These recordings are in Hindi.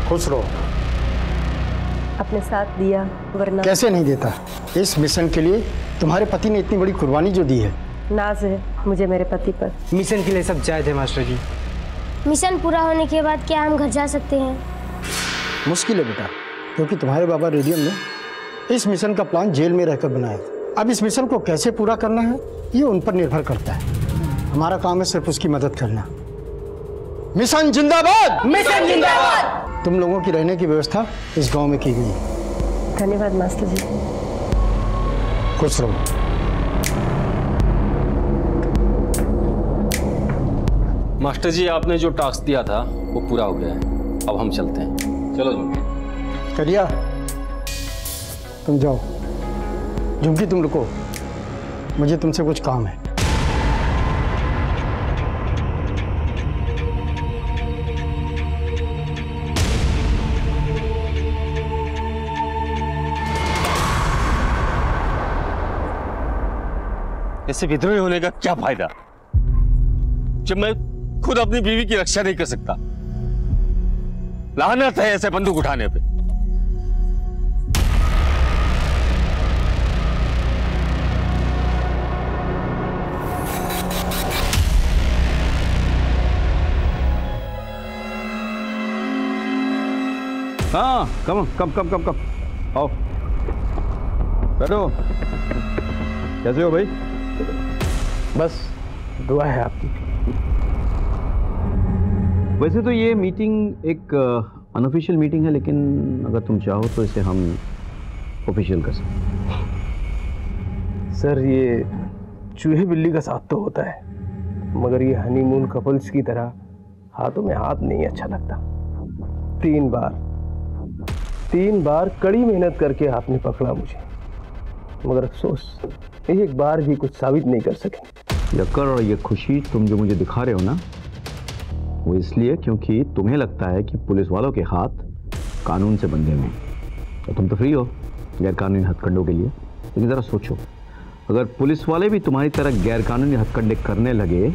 खुश रहो। अपने साथ दिया वरना कैसे नहीं देता। इस मिशन के लिए तुम्हारे पति ने इतनी बड़ी कुर्बानी जो दी है। नाज है मुझे मेरे पति पर। मिशन के लिए सब जायज है मास्टर जी। मिशन पूरा होने के बाद क्या हम घर जा सकते हैं? मुश्किल है बेटा, क्योंकि तुम्हारे बाबा रेडियम ने इस मिशन का प्लान जेल में रहकर बनाया। अब इस मिशन को कैसे पूरा करना है ये उन पर निर्भर करता है। हमारा काम है सिर्फ उसकी मदद करना। मिशन जिंदाबाद! मिशन जिंदाबाद! तुम लोगों की रहने की व्यवस्था इस गांव में की गई है। धन्यवाद मास्टर जी। खुश रहो। मास्टर जी, आपने जो टास्क दिया था वो पूरा हो गया है। अब हम चलते हैं। चलो झुमकी। करिया तुम जाओ। झुमकी तुम रुको, मुझे तुमसे कुछ काम है। ऐसे विद्रोही होने का क्या फायदा जब मैं खुद अपनी बीवी की रक्षा नहीं कर सकता। लानत है ऐसे बंदूक उठाने पे। हाँ, कम आओ बैठो। कैसे हो भाई? बस दुआ है आपकी। वैसे तो ये मीटिंग एक अनऑफिशियल मीटिंग है, लेकिन अगर तुम चाहो तो इसे हम ऑफिशियल कर सकते। सर ये चूहे बिल्ली का साथ तो होता है, मगर ये हनीमून कपल्स की तरह हाथों में हाथ नहीं अच्छा लगता। 3 बार कड़ी मेहनत करके आपने पकड़ा मुझे, मगर अफसोस एक बार भी कुछ साबित नहीं कर सके। यक्कर, और ये खुशी तुम जो मुझे दिखा रहे हो ना, वो इसलिए क्योंकि तुम्हें लगता है कि पुलिस वालों के हाथ कानून से बंधे हुए हैं और तुम तो फ्री हो गैर कानूनी हथकंडों के लिए। लेकिन ज़रा सोचो, अगर पुलिस वाले भी तुम्हारी तरह गैर कानूनी हथकंडे करने लगे,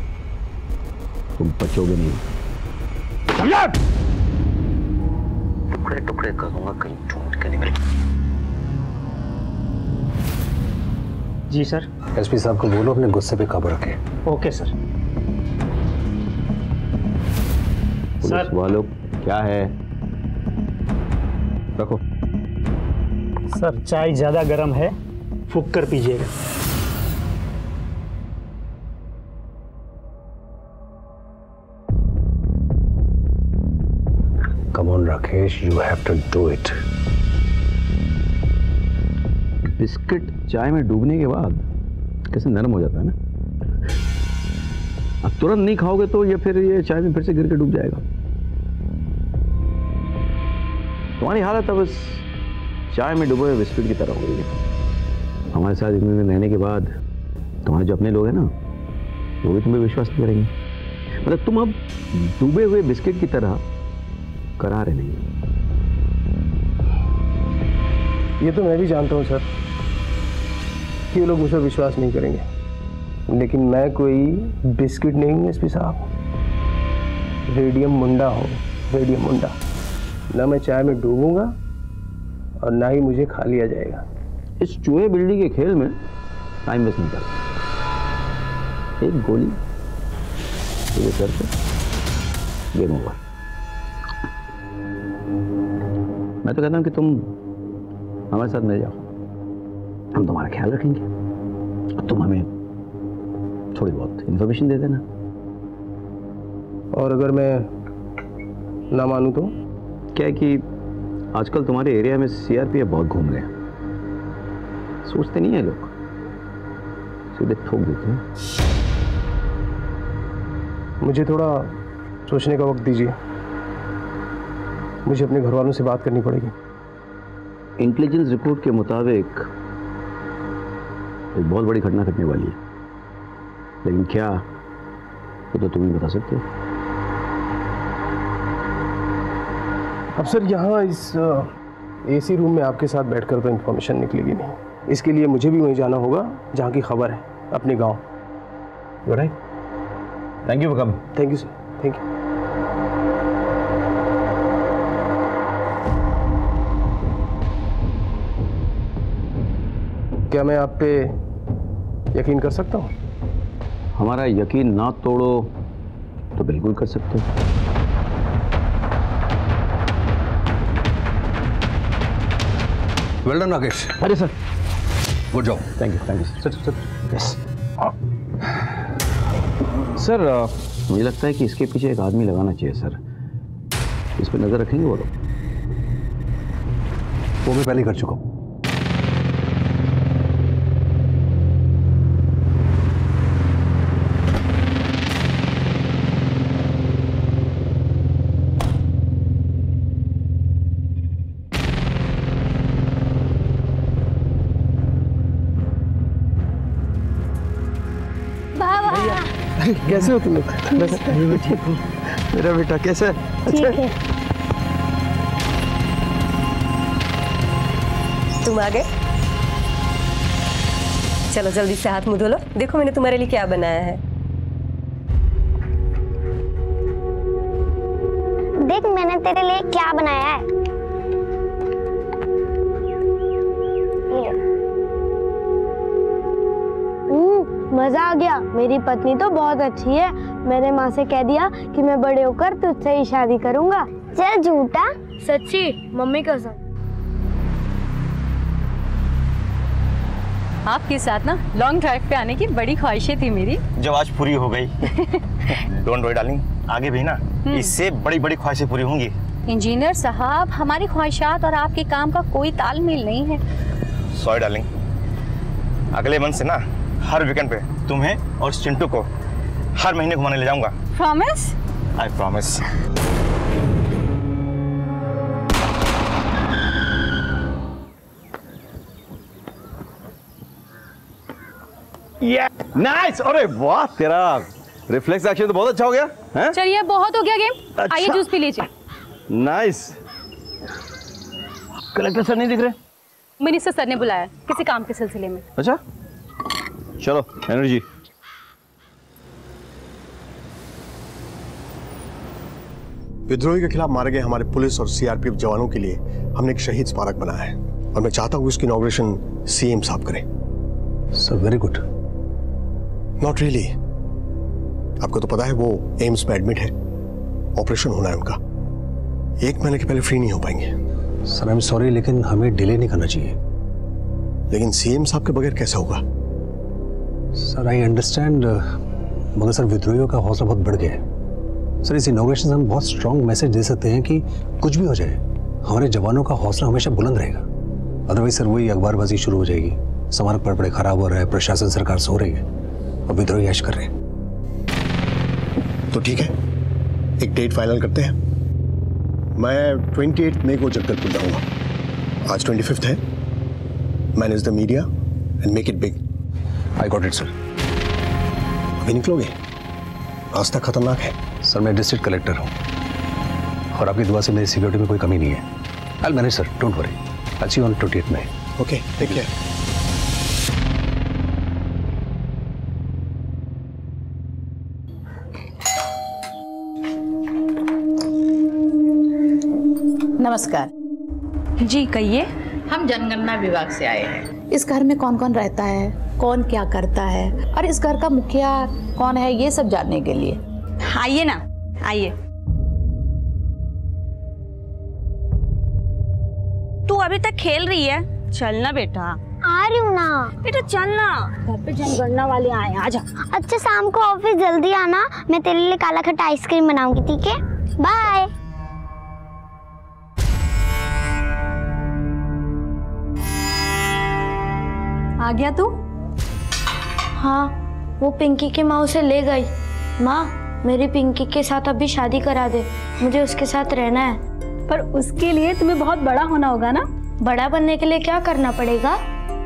तुम बचोगे नहीं। टुकड़े टुकड़े करूंगा कहीं टूट के निकले। जी सर। एसपी साहब को बोलो अपने गुस्से पे काबू रखे। Okay sir. पुलिस वालों क्या है? रखो। सर चाय ज्यादा गर्म है, फूंक कर पीजिएगा। Come on Rakesh, you have to do it. Biscuit चाय में डूबने के बाद कैसे नरम हो जाता है ना। अब तुरंत नहीं खाओगे तो ये फिर ये चाय में फिर से गिर के डूब जाएगा। तुम्हारी हालत अब इस चाय में डूबे हुए बिस्किट की तरह हो गई है। हमारे साथ इतने दिन रहने के बाद तुम्हारे जो अपने लोग हैं ना, वो भी तुम्हें विश्वास नहीं करेंगे। मतलब तुम अब डूबे हुए बिस्किट की तरह करारे नहीं। ये तो मैं भी जानता हूँ सर कि ये लोग मुझ पर विश्वास नहीं करेंगे, लेकिन मैं कोई बिस्किट नहीं हूँ एसपी साहब। रेडियम मुंडा हूँ, रेडियम मुंडा। ना मैं चाय में डूबूंगा और ना ही मुझे खा लिया जाएगा। इस चूहे बिल्ली के खेल में टाइम वेस्ट नहीं कर। एक गोली तेरे सर पे, गेम ओवर। मैं तो कहता हूँ कि तुम हमारे साथ मिल जाओ, हम तुम्हारा ख्याल रखेंगे और तुम हमें थोड़ी बहुत इंफॉर्मेशन दे देना। और अगर मैं ना मानूं तो? क्या है कि आजकल तुम्हारे एरिया में सीआरपीएफ बहुत घूम रहे हैं। सोचते नहीं है लोग, सीधे ठोक देते हैं। मुझे थोड़ा सोचने का वक्त दीजिए, मुझे अपने घर वालों से बात करनी पड़ेगी। इंटेलिजेंस रिपोर्ट के मुताबिक एक बहुत बड़ी घटना घटने वाली है, लेकिन क्या वो तो तुम ही बता सकते हो। अब सर यहाँ इस एसी रूम में आपके साथ बैठकर तो इन्फॉर्मेशन निकलेगी नहीं। इसके लिए मुझे भी वहीं जाना होगा जहाँ की खबर है, अपने गांव। You right? Thank you for coming. Thank you sir, thank you. क्या मैं आप पे यकीन कर सकता हूँ? हमारा यकीन ना तोड़ो तो बिल्कुल कर सकते हो। Well done Rakesh. अरे sir, good job. Thank you sir. Yes sir, मुझे लगता है कि इसके पीछे एक आदमी लगाना चाहिए सर। इस पर नजर रखेंगे वो लोग? वो मैं पहले कर चुका हूँ। कैसे हो तुम लोग? मेरा बेटा कैसा है? ठीक है। तुम आ गए? चलो जल्दी से हाथ मुंह धो लो। देखो मैंने तुम्हारे लिए क्या बनाया है। देख मैंने तेरे लिए क्या बनाया है। मजा आ गया। मेरी पत्नी तो बहुत अच्छी है। मैंने माँ से कह दिया कि मैं बड़े होकर तुझसे ही शादी करूंगा। चल झूठा। सच्ची मम्मी कसम। आपके साथ ना लॉन्ग ड्राइव पे आने की बड़ी ख्वाहिशें थी मेरी, जो आज पूरी हो गई। डोंट वरी डार्लिंग, आगे भी ना इससे बड़ी बड़ी ख्वाहिशें पूरी होंगी। इंजीनियर साहब, हमारी ख्वाहिशात और आपके काम का कोई तालमेल नहीं है। सॉरी डार्लिंग, अगले मंथ से ना हर वीकेंड पे तुम्हें और चिंटू को हर महीने घुमाने ले जाऊंगा। प्रॉमिस? I promise. नाइस। अरे वाह, तेरा रिफ्लेक्स एक्शन तो बहुत अच्छा हो गया है। चलिए बहुत हो गया गेम। अच्छा। आइए जूस पी लीजिए। नाइस। कलेक्टर सर नहीं दिख रहे? मिनिस्टर सर ने बुलाया किसी काम के सिलसिले में। अच्छा चलो, एनर्जी। विद्रोही के खिलाफ मारे गए हमारे पुलिस और सीआरपीएफ जवानों के लिए हमने एक शहीद स्मारक बनाया है और मैं चाहता हूं इसकी इनॉग्रेशन सीएम साहब करें। Sir very good. Not really. आपको तो पता है वो एम्स में एडमिट है, ऑपरेशन होना है उनका। 1 महीने के पहले फ्री नहीं हो पाएंगे। सर आई एम सॉरी, लेकिन हमें डिले नहीं करना चाहिए। लेकिन सीएम साहब के बगैर कैसे होगा? सर आई अंडरस्टैंड, मगर सर विद्रोहियों का हौसला बहुत बढ़ गया है। सर इस इनॉग्रेशन से हम बहुत स्ट्रॉन्ग मैसेज दे सकते हैं कि कुछ भी हो जाए हमारे जवानों का हौसला हमेशा बुलंद रहेगा। अदरवाइज सर वही अखबारबाजी शुरू हो जाएगी, स्मारक पड़े खराब हो रहा है, प्रशासन सरकार सो रही है और विद्रोही ऐश कर रहे हैं। तो ठीक है, एक डेट फाइनल करते हैं। मैं 28 मई को जगदलपुर जाऊंगा। आज 25 है। Manage the media and make it big. I got it sir. अभी निकलोगे? रास्ता खतरनाक है। सर मैं डिस्ट्रिक्ट कलेक्टर हूँ और आपकी दुआ से मेरी सिक्योरिटी में कोई कमी नहीं है। I will manage sir, don't worry. I see you on 28 May. Okay, take care. नमस्कार जी कहिए। हम जनगणना विभाग से आए हैं। इस घर में कौन कौन रहता है, कौन क्या करता है और इस घर का मुखिया कौन है, ये सब जानने के लिए। आइए ना, आइए। तू अभी तक खेल रही है, चलना बेटा। आ रही हूँ ना। बेटा चलना, घर पे जनगणना वाले आए, आजा। अच्छा शाम को ऑफिस जल्दी आना, मैं तेरे लिए काला खट्टा आइसक्रीम बनाऊंगी, ठीक है? बाय। आ गया तू? हाँ, वो पिंकी की माँ उसे ले गई। माँ मेरी पिंकी के साथ अभी शादी करा दे, मुझे उसके साथ रहना है। पर उसके लिए तुम्हें बहुत बड़ा होना होगा ना। बड़ा बनने के लिए क्या करना पड़ेगा?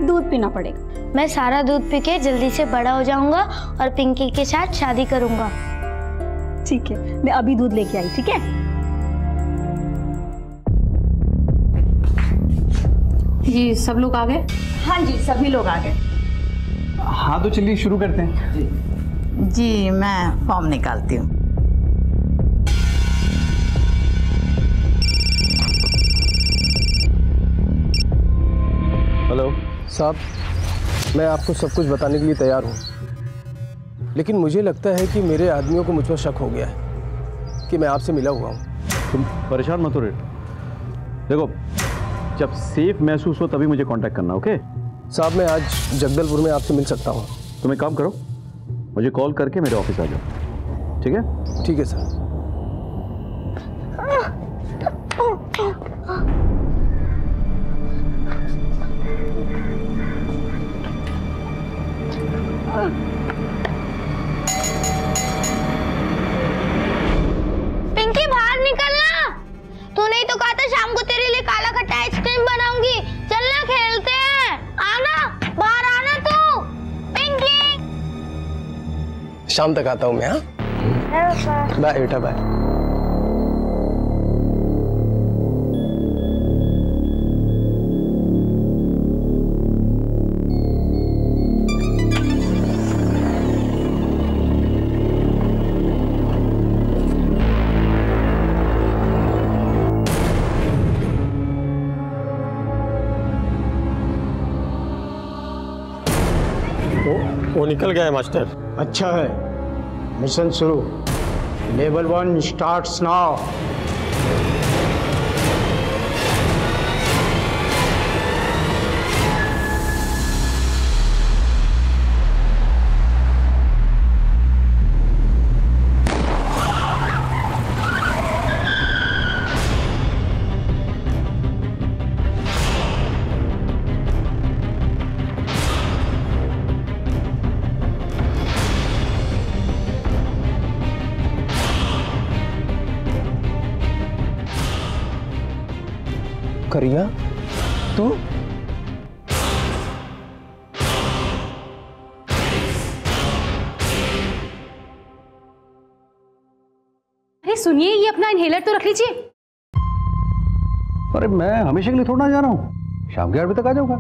दूध पीना पड़ेगा। मैं सारा दूध पी के जल्दी से बड़ा हो जाऊंगा और पिंकी के साथ शादी करूंगा। ठीक है, मैं अभी दूध लेके आई, ठीक है? जी सब लोग आ गए? हाँ जी, सभी लोग आ गए। हाँ तो चलिए शुरू करते हैं। जी मैं फॉर्म निकालती हूँ। हेलो साहब, मैं आपको सब कुछ बताने के लिए तैयार हूँ, लेकिन मुझे लगता है कि मेरे आदमियों को मुझ पर शक हो गया है कि मैं आपसे मिला हुआ हूँ। तुम परेशान मत हो रे। देखो, जब सेफ महसूस हो तभी मुझे कांटेक्ट करना, ओके? साहब, मैं आज जगदलपुर में आपसे मिल सकता हूँ। तुम एक काम करो, मुझे कॉल करके मेरे ऑफिस आ जाओ, ठीक है? ठीक है सर। पिंकी, बाहर निकलना। तूने ही तो कहा था शाम को तेरे लिए काला खट्टा आइसक्रीम बनाऊंगी। चलना, खेलते हैं। आना, बाहर आना तू। पिंकी, शाम तक आता हूँ मैं। हाँ, बाय बेटा, बाय। वो निकल गया है मास्टर। अच्छा है, मिशन शुरू। Level 1 starts now. करिया, तू? अरे सुनिए, ये अपना इनहेलर तो रख लीजिए। अरे मैं हमेशा के लिए थोड़ा जा रहा हूँ, शाम के 8 बजे तक आ जाऊंगा।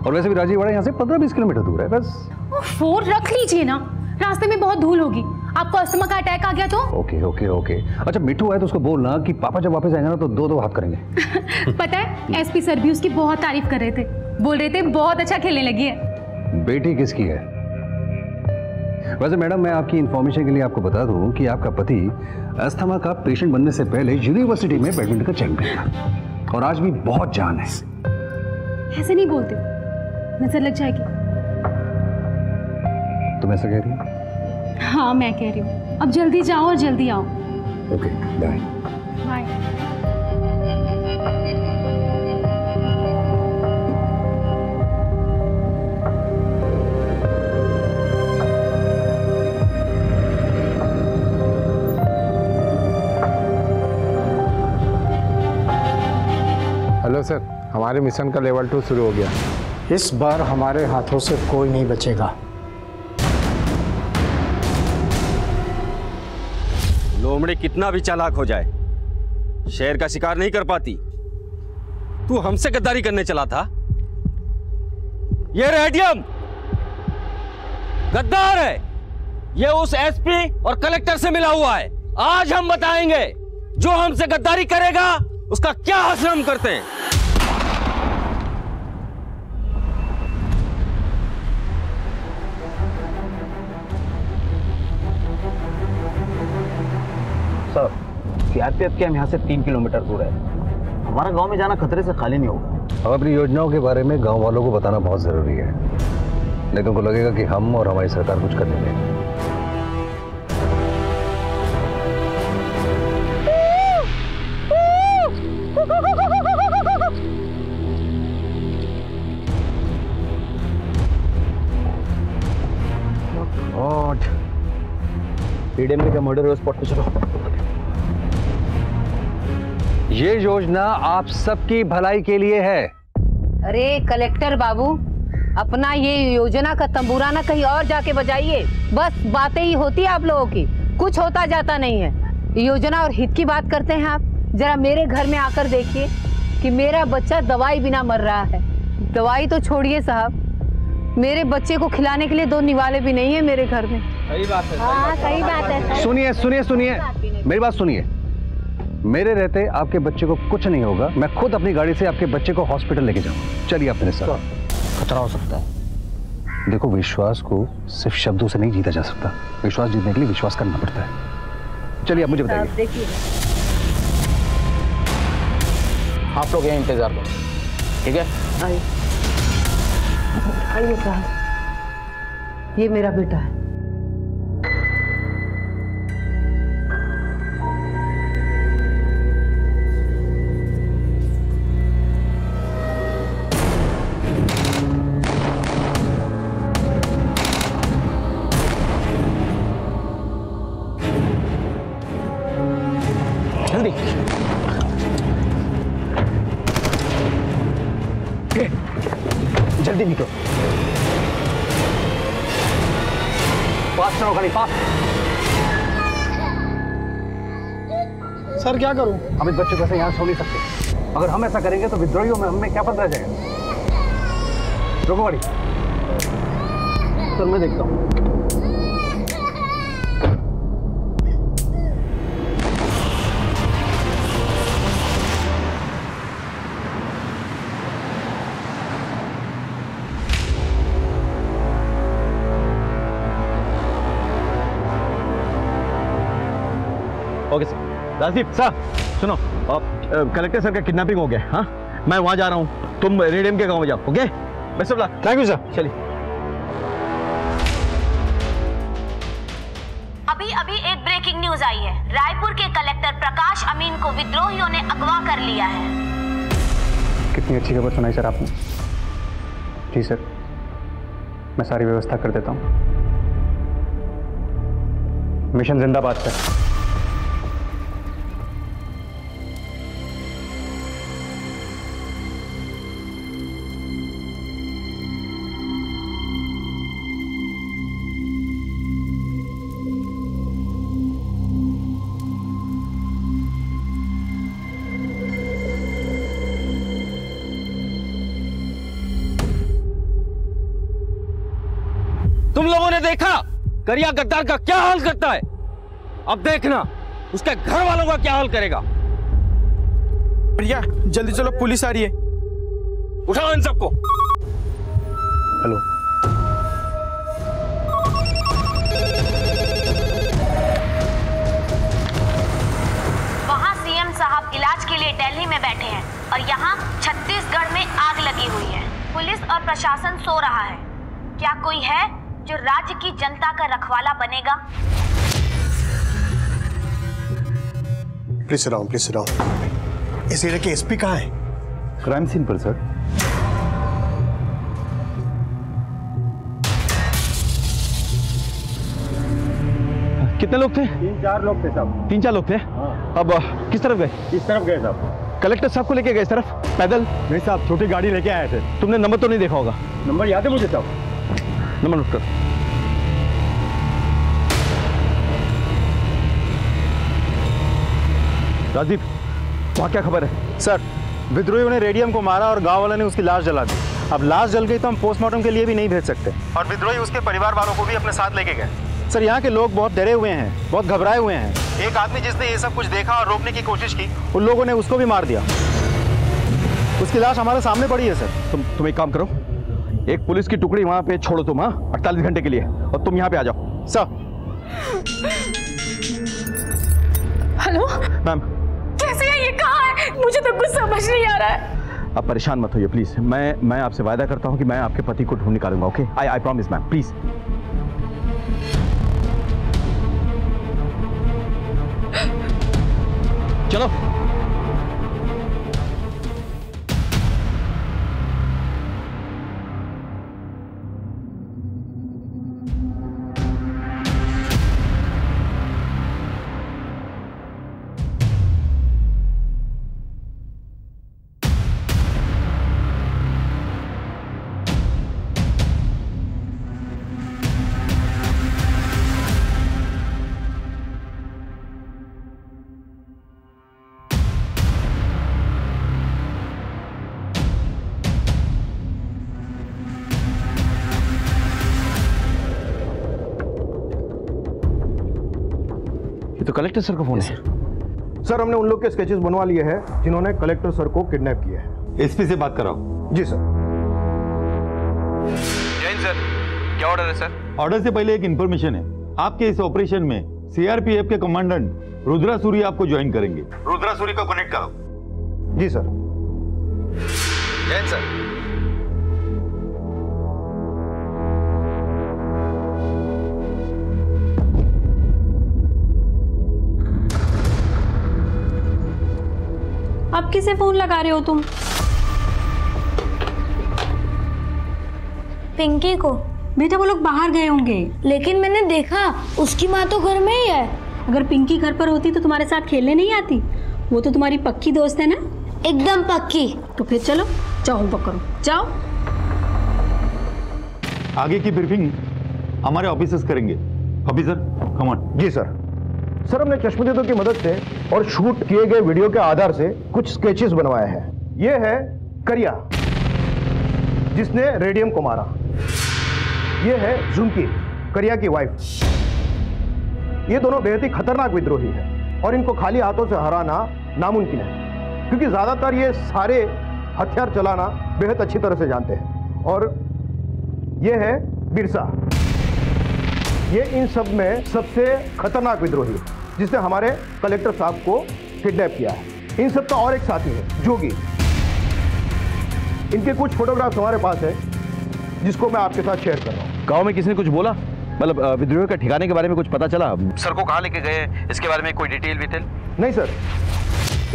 और वैसे भी राजीवाड़ा यहाँ से 15-20 किलोमीटर दूर है बस। फोन रख लीजिए ना, रास्ते में बहुत धूल होगी। आपको अस्थमा का अटैक आ गया तो? Okay okay okay. अच्छा, मिठू आए तो उसको बोलना कि पापा जब वापस आएंगे ना तो 2-2 हाथ करेंगे। पता है, एसपी सर भी उसकी बहुत तारीफ कर रहे थे, बोल रहे थे बहुत अच्छा खेलने लगी है। बेटी किसकी है? वैसे मैडम, मैं आपकी इंफॉर्मेशन के लिए आपको बता दूं कि आपका पति अस्थमा का पेशेंट बनने से पहले यूनिवर्सिटी में बैडमिंटन का चैंपियन था और आज भी बहुत जान है। ऐसे नहीं बोलते, नजर लग जाएगी। तुम ऐसा कह रही हो? हाँ, मैं कह रही हूँ। अब जल्दी जाओ और जल्दी आओ। Okay, bye. Bye. Hello sir, हमारे मिशन का लेवल 2 शुरू हो गया। इस बार हमारे हाथों से कोई नहीं बचेगा। लोमड़ी कितना भी चालाक हो जाए, शेर का शिकार नहीं कर पाती। तू हमसे गद्दारी करने चला था। ये रेडियम गद्दार है। ये उस एसपी और कलेक्टर से मिला हुआ है। आज हम बताएंगे जो हमसे गद्दारी करेगा उसका क्या हश्र हम करते हैं। सर, सीआरपीएफ के हम यहाँ से 3 किलोमीटर दूर है। हमारा गांव में जाना खतरे से खाली नहीं होगा। अब अपनी योजनाओं के बारे में गांव वालों को बताना बहुत जरूरी है, नहीं तो उनको लगेगा कि हम और हमारी सरकार कुछ कर नहीं रही। ईडीएम का मर्डर स्पॉट पे चलो। ये योजना आप सबकी भलाई के लिए है। अरे कलेक्टर बाबू, अपना ये योजना का तंबूराना कहीं और जाके बजाइए। बस बातें ही होती है आप लोगों की, कुछ होता जाता नहीं है। योजना और हित की बात करते हैं आप। जरा मेरे घर में आकर देखिए कि मेरा बच्चा दवाई बिना मर रहा है। दवाई तो छोड़िए साहब, मेरे बच्चे को खिलाने के लिए 2 निवाले भी नहीं है मेरे घर में। सही बात है। हाँ, सही बात है। सुनिए सुनिए सुनिए, मेरी बात सुनिए। मेरे रहते आपके बच्चे को कुछ नहीं होगा। मैं खुद अपनी गाड़ी से आपके बच्चे को हॉस्पिटल लेके जाऊंगा। चलिए अपने साथ। खतरा हो सकता है। देखो, विश्वास को सिर्फ शब्दों से नहीं जीता जा सकता। विश्वास जीतने के लिए विश्वास करना पड़ता है। चलिए आप मुझे बताइए। देखिए, आप लोग यहाँ इंतजार करो, ठीक है? आइए साहब, ये मेरा बेटा है। जल्दी जल्दी निकलो, पास चलो गाड़ी, पास। सर क्या करूं? हम इस बच्चे को ऐसे यहाँ छोड़ नहीं सकते। अगर हम ऐसा करेंगे तो विद्रोहियों में हमें क्या पता जाएगा। रोको गाड़ी। सर मैं देखता हूँ। Okay sir. राजीव सर सुनो, कलेक्टर सर का किडनैपिंग हो गया। हाँ, मैं वहां जा रहा हूँ, तुम रेडियम के गांव में जाओ। Okay, best of luck. Thank you sir. चलिए। अभी अभी एक ब्रेकिंग न्यूज आई है। रायपुर के कलेक्टर प्रकाश अमीन को विद्रोहियों ने अगवा कर लिया है। कितनी अच्छी खबर सुनाई सर आपने। जी सर, मैं सारी व्यवस्था कर देता हूँ। मिशन जिंदाबाद सर। तुम लोगों ने देखा करिया गद्दार का क्या हाल करता है। अब देखना उसके घर वालों का क्या हाल करेगा। भैया जल्दी चलो, पुलिस आ रही है। उठाओ इन सबको। हेलो, वहाँ सीएम साहब इलाज के लिए दिल्ली में बैठे हैं और यहाँ छत्तीसगढ़ में आग लगी हुई है। पुलिस और प्रशासन सो रहा है। क्या कोई है जो राज्य की जनता का रखवाला बनेगा? Please sit down. इस एरिया के एसपी कहाँ है? क्राइम सीन पर सर। कितने लोग थे? 3-4 लोग थे साहब। 3-4 लोग थे। अब किस तरफ गए? इस तरफ गए साहब। कलेक्टर साहब को लेके गए इस तरफ पैदल? नहीं साहब, छोटी गाड़ी लेके आए थे। तुमने नंबर तो नहीं देखा होगा? नंबर याद है मुझे साहब। नंबर नोट कर। राजीव, वहाँ क्या खबर है? सर, विद्रोहियों ने रेडियम को मारा और गांव वालों ने उसकी लाश जला दी। अब लाश जल गई तो हम पोस्टमार्टम के लिए भी नहीं भेज सकते। और विद्रोही उसके परिवार वालों को भी अपने साथ लेके गए। सर, यहाँ के लोग बहुत डरे हुए हैं, बहुत घबराए हुए हैं। एक आदमी जिसने ये सब कुछ देखा और रोकने की कोशिश की, उन लोगों ने उसको भी मार दिया। उसकी लाश हमारे सामने पड़ी है सर। तुम एक काम करो, एक पुलिस की टुकड़ी वहां पे छोड़ो तुम, हाँ, 48 घंटे के लिए, और तुम यहाँ पे आ जाओ। सर। Hello ma'am. कैसे है ये, कहाँ है? मुझे तो कुछ समझ नहीं आ रहा है। आप परेशान मत होइए प्लीज। मैं आपसे वादा करता हूँ कि मैं आपके पति को ढूंढ निकालूंगा। Okay, I promise ma'am, please. चलो। तो कलेक्टर सर का फोन है। सर, हमने उन लोग के स्केचेस बनवा लिए हैं जिन्होंने कलेक्टर सर को किडनैप किया है। एसपी से बात कराओ। जी सर। जैन सर, क्या ऑर्डर है सर? ऑर्डर से पहले एक इन्फॉर्मेशन है। आपके इस ऑपरेशन में सीआरपीएफ के कमांडेंट रुद्रा सूरी आपको ज्वाइन करेंगे। रुद्रा सूरी को कनेक्ट करो। जी सर। जैन सर। अब किसे फोन लगा रहे हो तुम? पिंकी को। बेटा वो लोग बाहर गए होंगे। लेकिन मैंने देखा उसकी माँ तो घर में ही है। अगर पिंकी घर पर होती तो तुम्हारे साथ खेलने नहीं आती? वो तो तुम्हारी पक्की दोस्त है ना? एकदम पक्की। तो फिर चलो जाओ होमवर्क करो, जाओ। आगे की ब्रीफिंग हमारे ऑफिसर्स करेंगे। Officer come on. जी सर। सर हमने चश्मदीदों की मदद से और शूट किए गए वीडियो के आधार से कुछ स्केचेस बनवाए हैं। ये है करिया जिसने रेडियम को मारा। ये है झुमकी, करिया की वाइफ। ये दोनों बेहद ही खतरनाक विद्रोही हैं और इनको खाली हाथों से हराना नामुमकिन है, क्योंकि ज्यादातर ये सारे हथियार चलाना बेहद अच्छी तरह से जानते हैं। और ये है बिरसा, ये इन सब में सबसे खतरनाक विद्रोही है जिसने हमारे कलेक्टर साहब को किडनैप किया है। इन सब का और एक साथी है जोगी। इनके कुछ फोटोग्राफ्स हमारे पास है जिसको मैं आपके साथ शेयर कर रहा हूँ। गांव में किसी ने कुछ बोला? मतलब विद्रोहियों का ठिकाने के बारे में कुछ पता चला? सर को कहाँ लेके गए, इसके बारे में कोई डिटेल विटेल? नहीं सर,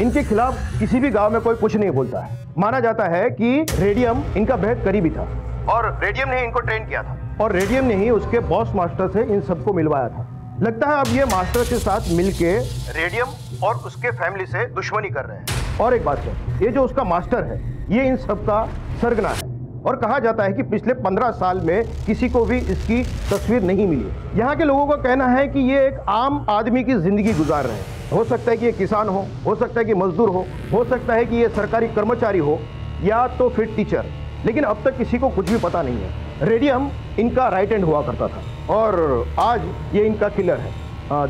इनके खिलाफ किसी भी गांव में कोई कुछ नहीं बोलता है। माना जाता है कि रेडियम इनका बेहद करीबी था और रेडियम ने इनको ट्रेन किया था और रेडियम ने ही उसके बॉस मास्टर से इन सबको मिलवाया था। लगता है अब ये मास्टर के साथ मिलके रेडियम और उसके फैमिली से दुश्मनी कर रहे हैं। और एक बात है, ये जो उसका मास्टर है ये इन सब का सरगना है और कहा जाता है कि पिछले 15 साल में किसी को भी इसकी तस्वीर नहीं मिली। यहाँ के लोगों का कहना है कि ये एक आम आदमी की जिंदगी गुजार रहे हैं। हो सकता है कि ये किसान हो सकता है कि मजदूर हो सकता है कि ये सरकारी कर्मचारी हो या तो फिर टीचर, लेकिन अब तक किसी को कुछ भी पता नहीं है। रेडियम इनका राइट हैंड हुआ करता था और आज ये इनका किलर है।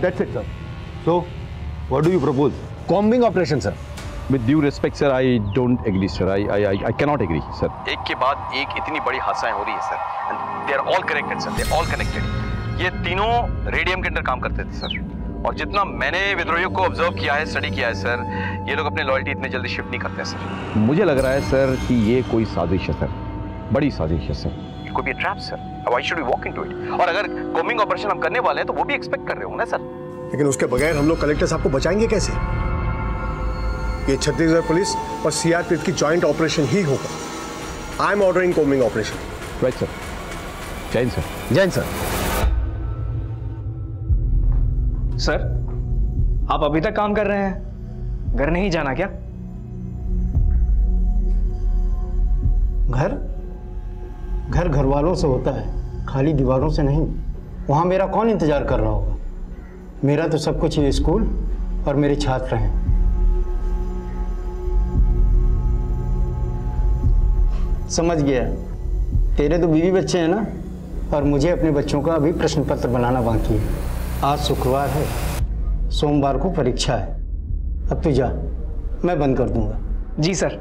That's it sir. So what do you propose? Combing operation sir. With due respect sir, I don't agree sir. I cannot agree sir. एक के बाद एक इतनी बड़ी हादसाएं हो रही है sir, and they are all connected sir. They are all connected. ये तीनों रेडियम के अंदर काम करते थे सर, और जितना मैंने विद्रोहियों को ऑब्जर्व किया है, स्टडी किया है सर, ये लोग अपने लॉयल्टी इतने जल्दी शिफ्ट नहीं करते सर। मुझे लग रहा है सर कि ये कोई साजिश है सर, बड़ी साजिश है sir. It could be a trap sir. Why should we walk into it? और अगर कॉम्बिंग ऑपरेशन हम करने वाले हैं तो वो भी एक्सपेक्ट कर रहे होंगे ना सर। लेकिन उसके बगैर हम लोग कलेक्टर साहब को बचाएंगे कैसे? ये छत्तीसगढ़ पुलिस और सीआरपीएफ की जॉइंट ऑपरेशन ही होगा। I am ordering combing operation. Right sir. Jain sir. Jain sir. Sir आप अभी तक काम कर रहे हैं, घर नहीं जाना क्या? घर वालों से होता है, खाली दीवारों से नहीं। वहां मेरा कौन इंतजार कर रहा होगा? मेरा तो सब कुछ ये स्कूल और मेरे छात्र हैं। समझ गया। तेरे तो बीवी बच्चे हैं ना, और मुझे अपने बच्चों का अभी प्रश्न पत्र बनाना बाकी है। आज शुक्रवार है, सोमवार को परीक्षा है। अब तू जा, मैं बंद कर दूंगा। जी सर।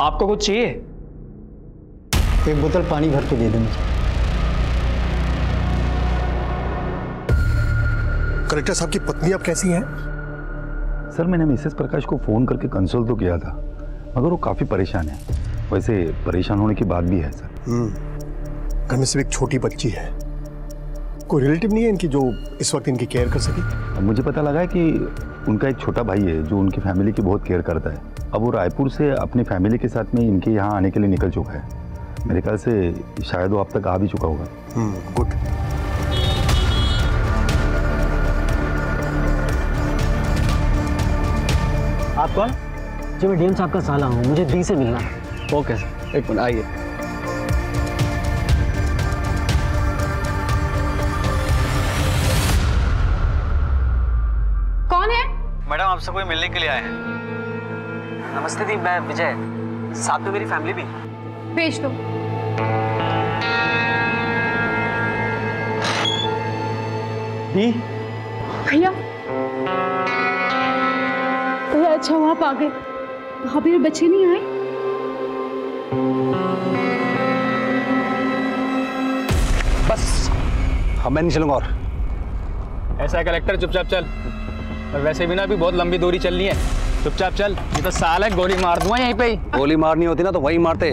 आपको कुछ चाहिए? एक बोतल पानी भर के दे दे मुझे। कलेक्टर साहब की पत्नी अब कैसी हैं? सर मैंने मिसेस प्रकाश को फोन करके कंसल्ट तो किया था, मगर वो काफी परेशान है। वैसे परेशान होने की बात भी है सर। घर में सिर्फ एक छोटी बच्ची है, कोई रिलेटिव नहीं है इनकी जो इस वक्त इनकी केयर कर सके? मुझे पता लगा है कि उनका एक छोटा भाई है जो उनकी फैमिली की बहुत केयर करता है। अब वो रायपुर से अपनी फैमिली के साथ में इनके यहाँ आने के लिए निकल चुका है। मेरे ख्याल से शायद वो अब तक आ भी चुका होगा। गुड। आप कौन? जी मैं डीएम साहब का साला हूँ, मुझे डी से मिलना है। ओके सर, एक मिनट आइए। कौन है? मैडम आपसे कोई मिलने के लिए आए हैं। नमस्ते दी, मैं विजय, साथ में मेरी फैमिली भी। भेज दो। भैया अच्छा वहां आ गए, भाभी और बच्चे नहीं आए? अब मैं नहीं चलूंगा और। ऐसा है कलेक्टर, चुपचाप चल। और वैसे भी ना अभी बहुत लंबी दूरी चलनी है, चुपचाप चल। ये तो साल है, गोली मार दूंगा यहीं पे ही। गोली मारनी होती ना तो वहीं मारते,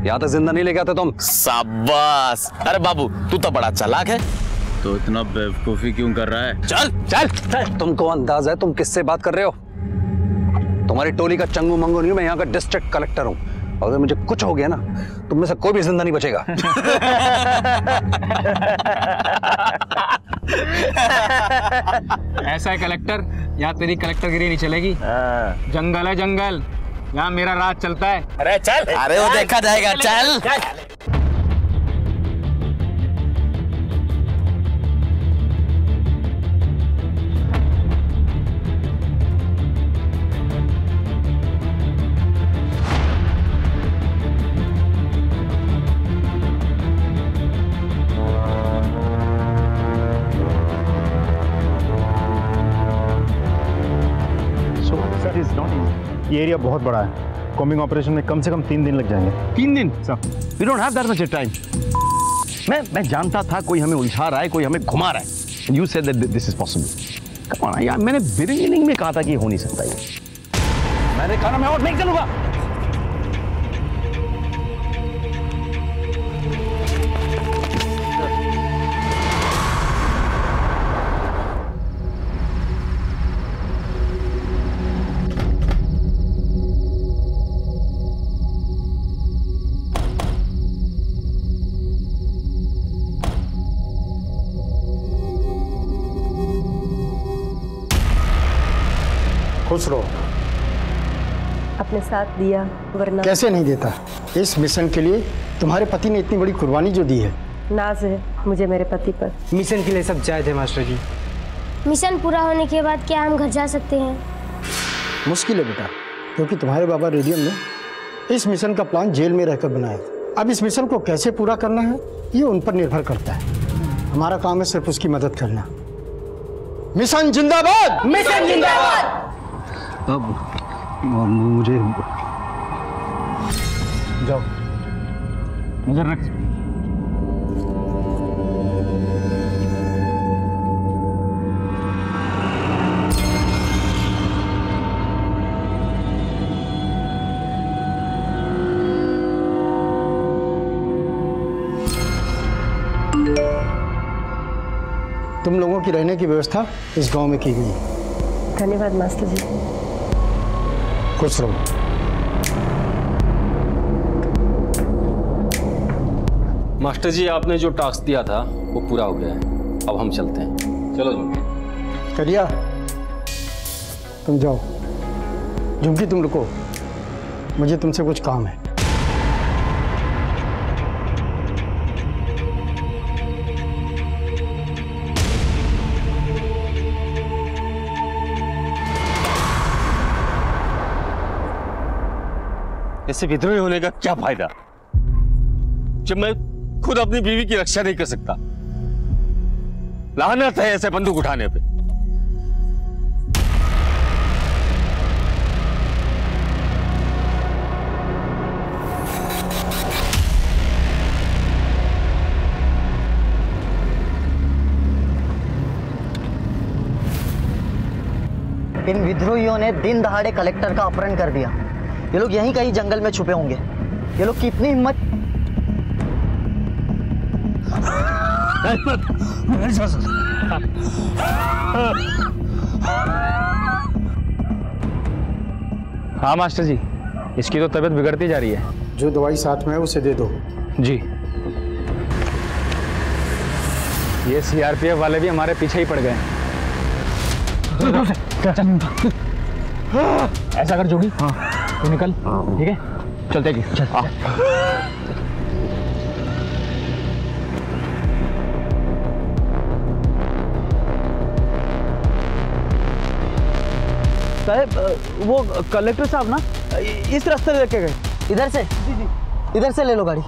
यहाँ तक जिंदा नहीं लेके आते तुम। शाबाश। अरे बाबू तू तो बड़ा चालाक है। तो इतना बेवकूफी क्यों कर रहा है? चल चल, तुमको अंदाजा है तुम किससे बात कर रहे हो? तुम्हारी टोली का चंगू मंगू नहीं हूं मैं, यहाँ का डिस्ट्रिक्ट कलेक्टर हूँ। अगर मुझे कुछ हो गया ना तुम में से कोई भी जिंदा नहीं बचेगा। ऐसा है कलेक्टर, यहाँ तेरी कलेक्टरगिरी नहीं चलेगी। जंगल है जंगल, यहाँ मेरा राज चलता है। अरे चल। अरे वो देखा जाएगा, चल। ये एरिया बहुत बड़ा है, कॉम्बिंग ऑपरेशन में कम से कम 3 दिन लग जाएंगे। 3 दिन? We don't have that much time. मैं जानता था कोई हमें उलझा रहा है, कोई हमें घुमा रहा है। You said that this is possible. Come on यार, मैंने बिगिनिंग में कहा था कि ये हो नहीं सकता ये। मैंने कहा ना मैं और नहीं चलूंगा। खुश रहो। अपने साथ दिया वरना कैसे नहीं देता? इस मिशन के लिए तुम्हारे पति ने इतनी बड़ी कुर्बानी जो दी है। नाज है मुझे मेरे पति पर। मिशन के लिए सब जायज है मास्टर जी। मिशन पूरा होने के बाद क्या हम घर जा सकते हैं? मुश्किल है बेटा, क्योंकि तुम्हारे बाबा रेडियम ने इस मिशन का प्लान जेल में रहकर बनाया था। अब इस मिशन को कैसे पूरा करना है ये उन पर निर्भर करता है। हमारा काम है सिर्फ उसकी मदद करना। मिशन जिंदाबाद! मिशन जिंदाबाद! अब मुझे जाओ, नजर रख। तुम लोगों की रहने की व्यवस्था इस गांव में की गई है। धन्यवाद मास्टर जी। खुश रहो। मास्टर जी आपने जो टास्क दिया था वो पूरा हो गया है, अब हम चलते हैं। चलो झुमकी। करिया तुम जाओ। झुमकी तुम रुको, मुझे तुमसे कुछ काम है। ऐसे विद्रोही होने का क्या फायदा जब मैं खुद अपनी बीवी की रक्षा नहीं कर सकता? लानत है ऐसे बंदूक उठाने पे। इन विद्रोहियों ने दिन दहाड़े कलेक्टर का अपहरण कर दिया। ये लोग यहीं कहीं जंगल में छुपे होंगे। ये लोग की इतनी हिम्मत। हाँ मास्टर जी, इसकी तो तबीयत बिगड़ती जा रही है। जो दवाई साथ में है उसे दे दो। जी। ये सीआरपीएफ वाले भी हमारे पीछे ही पड़ गए। ऐसा कर जोगी, हाँ तू निकल, ठीक है? चलते कि चल। साहब वो कलेक्टर साहब ना इस रास्ते लेके गए। इधर से? जी जी। इधर से ले लो गाड़ी।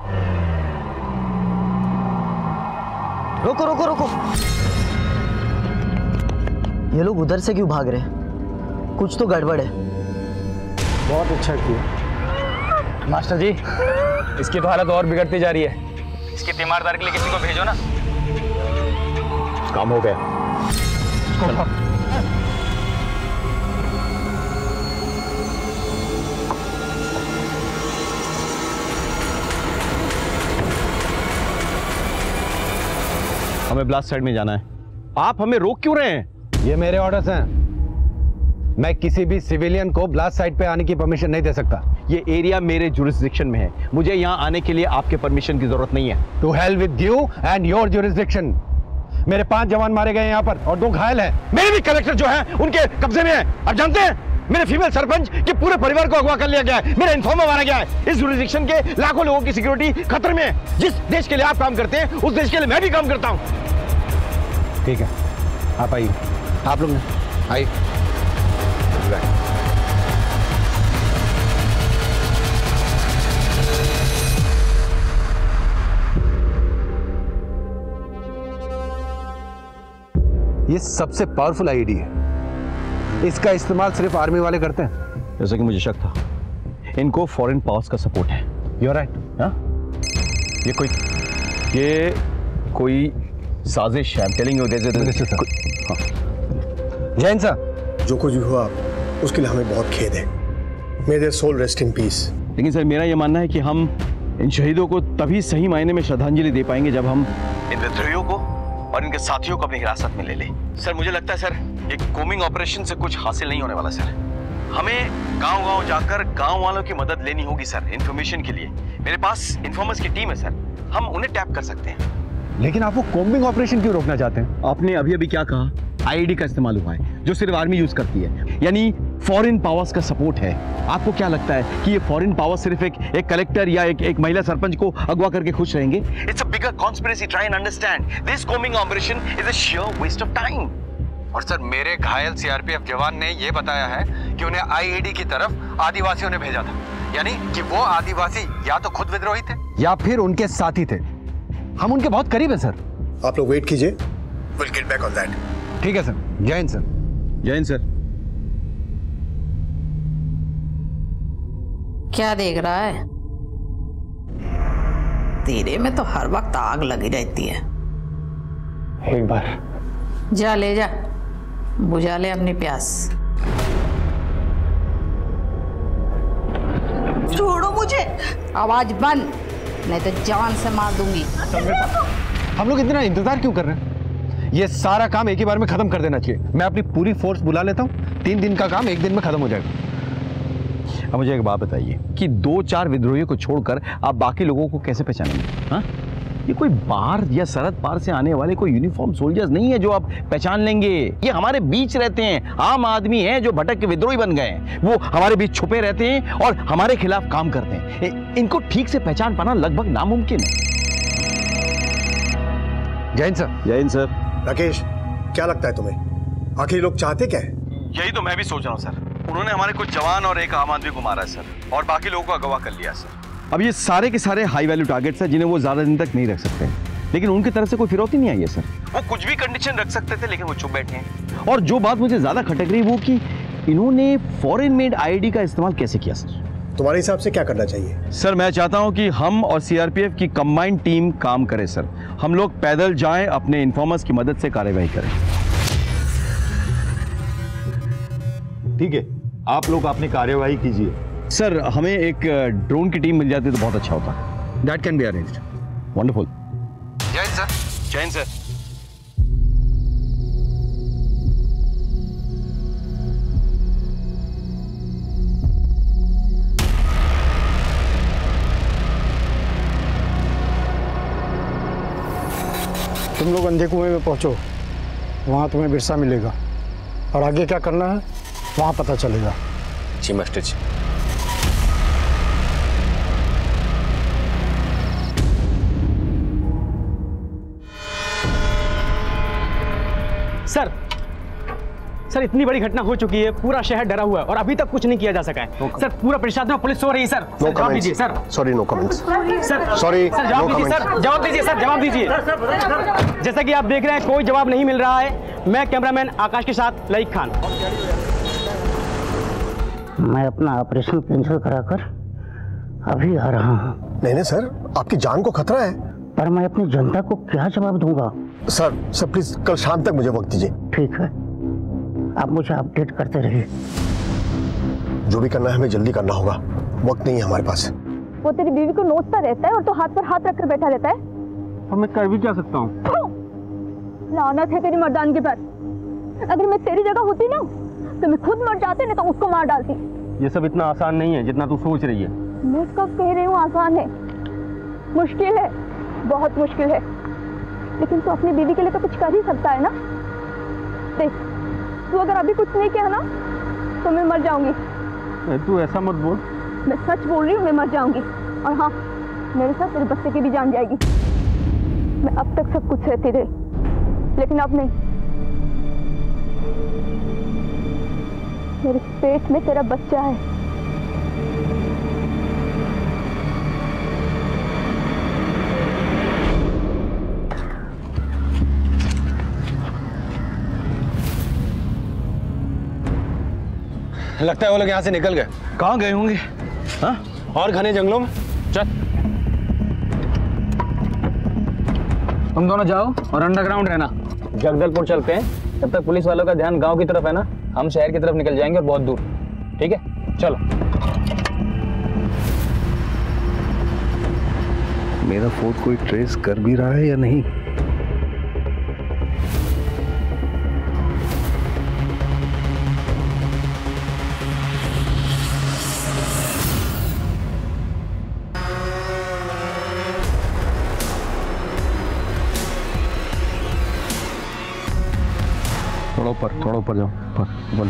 रोको रोको रोको। ये लोग उधर से क्यों भाग रहे हैं? कुछ तो गड़बड़ है। बहुत अच्छा किया मास्टर जी, इसकी तो हालत और बिगड़ती जा रही है। इसकी तीमारदार के लिए किसी को भेजो ना। काम हो गया। हमें ब्लास्ट साइड में जाना है। आप हमें रोक क्यों रहे हैं? ये मेरे ऑर्डर्स हैं। मैं किसी भी सिविलियन को ब्लास्ट साइट पे आने की परमिशन नहीं दे सकता। ये एरिया मेरे जुरिस्डिक्शन में है, मुझे यहाँ आने के लिए आपके परमिशन की जरूरत नहीं है। To hell with you and your jurisdiction. मेरे 5 जवान मारे गए यहाँ पर और 2 घायल हैं। मेरे भी कलेक्टर जो है उनके कब्जे में है। आप जानते हैं मेरे फीमेल सरपंच के पूरे परिवार को अगवा कर लिया गया है, मेरा इन्फॉर्मर मारा गया है। इस जुरिस्डिक्शन के लाखों लोगों की सिक्योरिटी खतरे में है। जिस देश के लिए आप काम करते हैं उस देश के लिए मैं भी काम करता हूँ। ठीक है, आप आइए। आप लोग आइए। ये सबसे पावरफुल आईडी है। इसका इस्तेमाल सिर्फ आर्मी वाले करते हैं। जैसा कि मुझे शक था, इनको फॉरेन पावर्स का सपोर्ट है। You're right। हाँ? ये कोई साजिश है। टेलिंग यू जैन सर, जो कुछ भी हुआ उसके लिए हमें बहुत खेद है। May their soul rest in peace. लेकिन सर मेरा यह मानना है कि हम इन शहीदों को तभी सही मायने में श्रद्धांजलि दे पाएंगे जब हम इन विद्रोहियों को और इनके साथियों को अपनी हिरासत में ले ले। सर मुझे लगता है सर एक कोमिंग ऑपरेशन से कुछ हासिल नहीं होने वाला सर। हमें गांव-गांव जाकर गांव वालों की मदद लेनी होगी सर, इंफॉर्मेशन के लिए। मेरे पास इन्फॉर्मर्स की टीम है सर, हम उन्हें टैप कर सकते हैं। लेकिन आप वो कोम्बिंग ऑपरेशन क्यों रोकना चाहते हैं? आपने अभी क्या कहा? आईडी का इस्तेमाल हुआ है जो सिर्फ आर्मी यूज करती है, यानी फॉरेन पावर्स का सपोर्ट है। आपको क्या लगता है कि ये फॉरेन पावर सिर्फ एक कलेक्टर या एक महिला सरपंच को अगवा करके खुश रहेंगे? It's a bigger conspiracy. Try and understand this coming operation is a sheer waste of time. और सर मेरे घायल सीआरपीएफ जवान ने यह बताया है कि उन्हें आईईडी की तरफ आदिवासियों ने भेजा था, यानी कि वो आदिवासी या तो खुद विद्रोही थे या फिर उनके साथी थे। हम उनके बहुत करीब है सर। आप लोग वेट कीजिए, will get back on that. ठीक है सर। जय हिंद सर। जय हिंद सर। क्या देख रहा है? तेरे में तो हर वक्त आग लगी रहती है। एक बार जा ले जा, बुझा ले अपनी प्यास। छोड़ो मुझे। आवाज बंद, नहीं तो जान से मार दूंगी। हम लोग इतना इंतजार क्यों कर रहे हैं? ये सारा काम एक ही बार में खत्म कर देना चाहिए। मैं अपनी पूरी फोर्स बुला लेता हूँ, 3 दिन का काम 1 दिन में खत्म हो जाएगा। अब मुझे एक बात बताइए कि 2-4 विद्रोहियों को छोड़कर आप बाकी लोगों को कैसे पहचानेंगे? हाँ, ये कोई बाहर या सरहद पार से आने वाले कोई यूनिफॉर्म सोल्जर्स नहीं है जो आप पहचान लेंगे। ये हमारे बीच रहते हैं, आम आदमी हैं जो भटक के विद्रोही बन गए हैं। वो हमारे बीच छुपे रहते हैं और हमारे खिलाफ काम करते हैं। इनको ठीक से पहचान पाना लगभग नामुमकिन है। जय हिंद सर। जय हिंद सर। राकेश, क्या लगता है तुम्हें आखिर लोग चाहते क्या है? यही तो मैं भी सोच रहा हूँ सर। उन्होंने हमारे कुछ जवान और एक आम आदमी को मारा है सर, और बाकी लोगों को अगवा कर लिया सर। अब ये सारे के सारे हाई वैल्यू टारगेट्स हैं जिन्हें वो ज्यादा दिन तक नहीं रख सकते, लेकिन उनकी तरफ से कोई फिरौती नहीं आई है सर। वो कुछ भी कंडीशन रख सकते थे लेकिन वो चुप बैठे हैं। और जो बात मुझे ज्यादा खटक रही वो कि इन्होंने फॉरेन मेड आईडी का इस्तेमाल कैसे किया सर? तुम्हारे हिसाब से क्या करना चाहिए? सर मैं चाहता हूं कि हम और सीआरपीएफ की कंबाइंड टीम काम करे सर। हम लोग पैदल जाएं, अपने इन्फॉर्मर्स की मदद से कार्यवाही करें। ठीक है, आप लोग अपनी कार्यवाही कीजिए। सर हमें एक ड्रोन की टीम मिल जाती तो बहुत अच्छा होता। That can be arranged. Wonderful. जय हिंद सर। जय हिंद सर। तुम लोग अंधे कुएं में पहुंचो, वहां तुम्हें बिरसा मिलेगा और आगे क्या करना है वहां पता चलेगा। जी मास्टर जी। सर इतनी बड़ी घटना हो चुकी है, पूरा शहर डरा हुआ है और अभी तक कुछ नहीं किया जा सका है। सर पूरा प्रशासन में पुलिस सो रही है। सर जवाब दीजिए sir. Sorry, no comments. Sir sorry, जवाब दीजिए सर। जवाब दीजिए सर। जवाब दीजिए। जैसा कि आप देख रहे हैं कोई जवाब नहीं मिल रहा है। मैं कैमरामैन आकाश के साथ लईक खान। मैं अपना ऑपरेशन कैंसिल कराकर अभी आ रहा हूँ। नहीं सर, आपकी जान को खतरा है। पर मैं अपनी जनता को क्या जवाब दूंगा? सर प्लीज कल शाम तक मुझे वक्त दीजिए। ठीक है, आप मुझे अपडेट करते रहिए। जो भी करना है हमें जल्दी करना होगा, वक्त नहीं है हमारे पास। वो तेरी बीवी को नोचता रहता है और तो हाथ पर हाथ रखकर बैठा रहता है। और मैं कर भी क्या सकता हूँ? लानत है तेरी मर्दानगी पर। अगर मैं तेरी जगह होती ना तो मैं खुद मर जाती, नहीं तो उसको मार डालती। ये सब इतना आसान नहीं है जितना तू सोच रही है। मैं कब कह रही हूँ आसान है? मुश्किल है, बहुत मुश्किल है। लेकिन तू अपनी बीवी के लिए तो कुछ कर ही सकता है ना। देख, तू अगर अभी कुछ नहीं किया ना तो मैं मर जाऊंगी। तू ऐसा मत बोल। मैं सच बोल रही हूँ, मैं मर जाऊंगी। और हाँ, मेरे साथ तेरे बच्चे की भी जान जाएगी। मैं अब तक सब कुछ सहती रही, लेकिन अब नहीं। मेरे पेट में तेरा बच्चा है। लगता है वो लोग यहाँ से निकल गए। कहाँ गए होंगे? हाँ? और घने जंगलों में। चल, तुम दोनों जाओ और अंडरग्राउंड रहना। जगदलपुर चलते हैं, तब तक पुलिस वालों का ध्यान गांव की तरफ है ना। हम शहर की तरफ निकल जाएंगे और बहुत दूर। ठीक है, चलो। मेरा फोन कोई ट्रेस कर भी रहा है या नहीं? थोड़ा ऊपर जाओ। ऊपर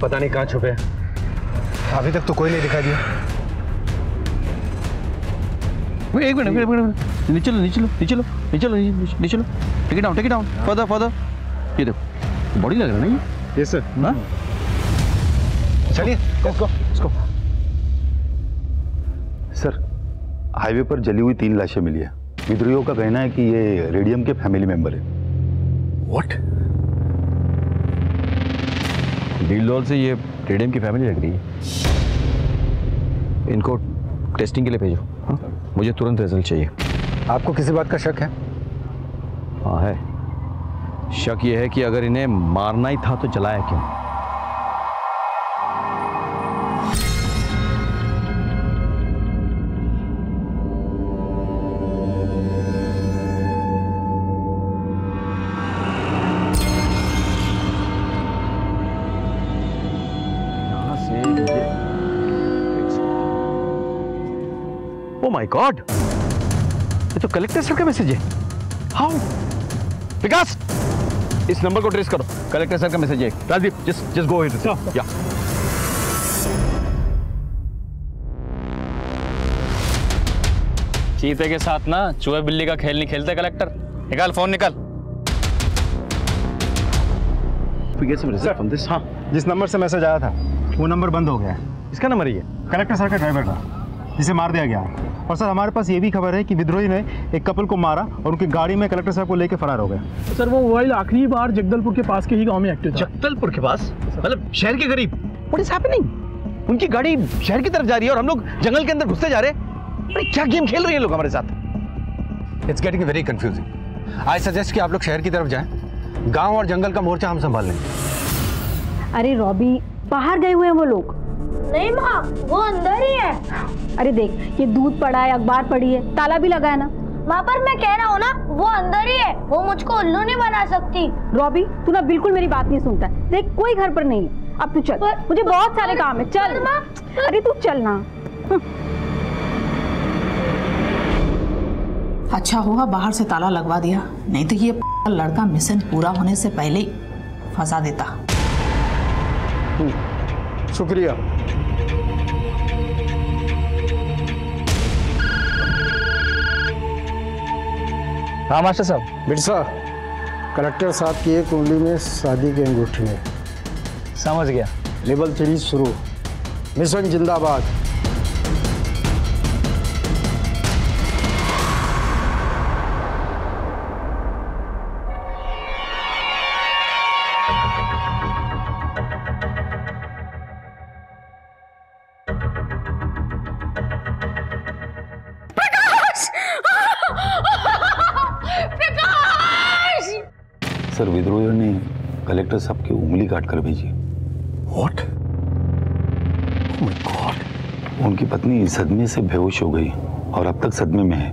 पता नहीं कहाँ छुपे हैं। अभी तक तो कोई नहीं दिखाई दिया। एक मिनट, नीचे लो। Take it down, further. ये देखो, बॉडी लग रहा है ना ये? Yes sir. हाँ, चलिए इसको। सर, हाईवे पर जली हुई 3 लाशें मिली है। विद्रोहियों का कहना है कि ये रेडियम के फैमिली मेंबर है। व्हाट? डील से ये रेडियम की फैमिली लग रही है। इनको टेस्टिंग के लिए भेजो। हाँ? मुझे तुरंत रिजल्ट चाहिए। आपको किसी बात का शक है? हाँ है। शक ये है कि अगर इन्हें मारना ही था तो जलाया क्यों? Oh my God! ये तो कलेक्टर सर का मैसेज है। How? विकास, इस नंबर को ट्रेस करो। कलेक्टर सर का मैसेज है। Rajdeep, just go ahead. Yeah. चीते के साथ ना चूहे बिल्ली का खेल नहीं खेलते कलेक्टर। निकाल फोन, निकाल। हाँ, जिस नंबर से मैसेज आया था वो नंबर बंद हो गया है। इसका नंबर ही है? कलेक्टर सर का ड्राइवर था, जिसे मार दिया गया है। और सर, हमारे पास ये भी खबर है कि विद्रोही ने एक कपल को मारा और उनकी गाड़ी में कलेक्टर साहब को लेकर फरार हो गया। सर, वो मोबाइल आखिरी बार जगदलपुर के पास के ही गांव में एक्टिव था। जगदलपुर के पास? मतलब शहर के करीब? What is happening? उनकी गाड़ी शहर की तरफ जा रही है और हम लोग जंगल के अंदर घुसते जा रहे हैं। अरे क्या गेम खेल रहे हैं लोग हमारे साथ? It's getting very confusing. I suggest कि आप लोग शहर की तरफ जाएं। गांव और जंगल का मोर्चा हम संभाल लेंगे। अरे रॉबी, बाहर गए हुए हैं वो लोग। नहीं माँ, वो अंदर ही है। अरे देख, ये दूध पड़ा है, अखबार पड़ी है, ताला भी लगा है ना। माँ, पर मैं कह रहा हूँ ना, वो अंदर ही है। वो मुझको उल्लू नहीं बना सकती। रॉबी, तू ना बिल्कुल मेरी बात नहीं सुनता। देख, कोई घर पर नहीं है। अब तू चल, मुझे बहुत सारे काम है। चल माँ। अरे तू चल ना। अच्छा हुआ बाहर से ताला लगवा दिया, नहीं तो ये लड़का मिशन पूरा होने से पहले ही फंसा देता। शुक्रिया। हाँ मास्टर साहब। बिरसा, कलेक्टर साहब की एक उंगली में शादी की अंगूठी है। समझ गया। लेवल 3 शुरू। मिशन जिंदाबाद। सर विद्रोहियों ने कलेक्टर साहब की उंगली काट कर भेजी। What? Oh my God! उनकी पत्नी सदमे से बेहोश हो गई और अब तक सदमे में है।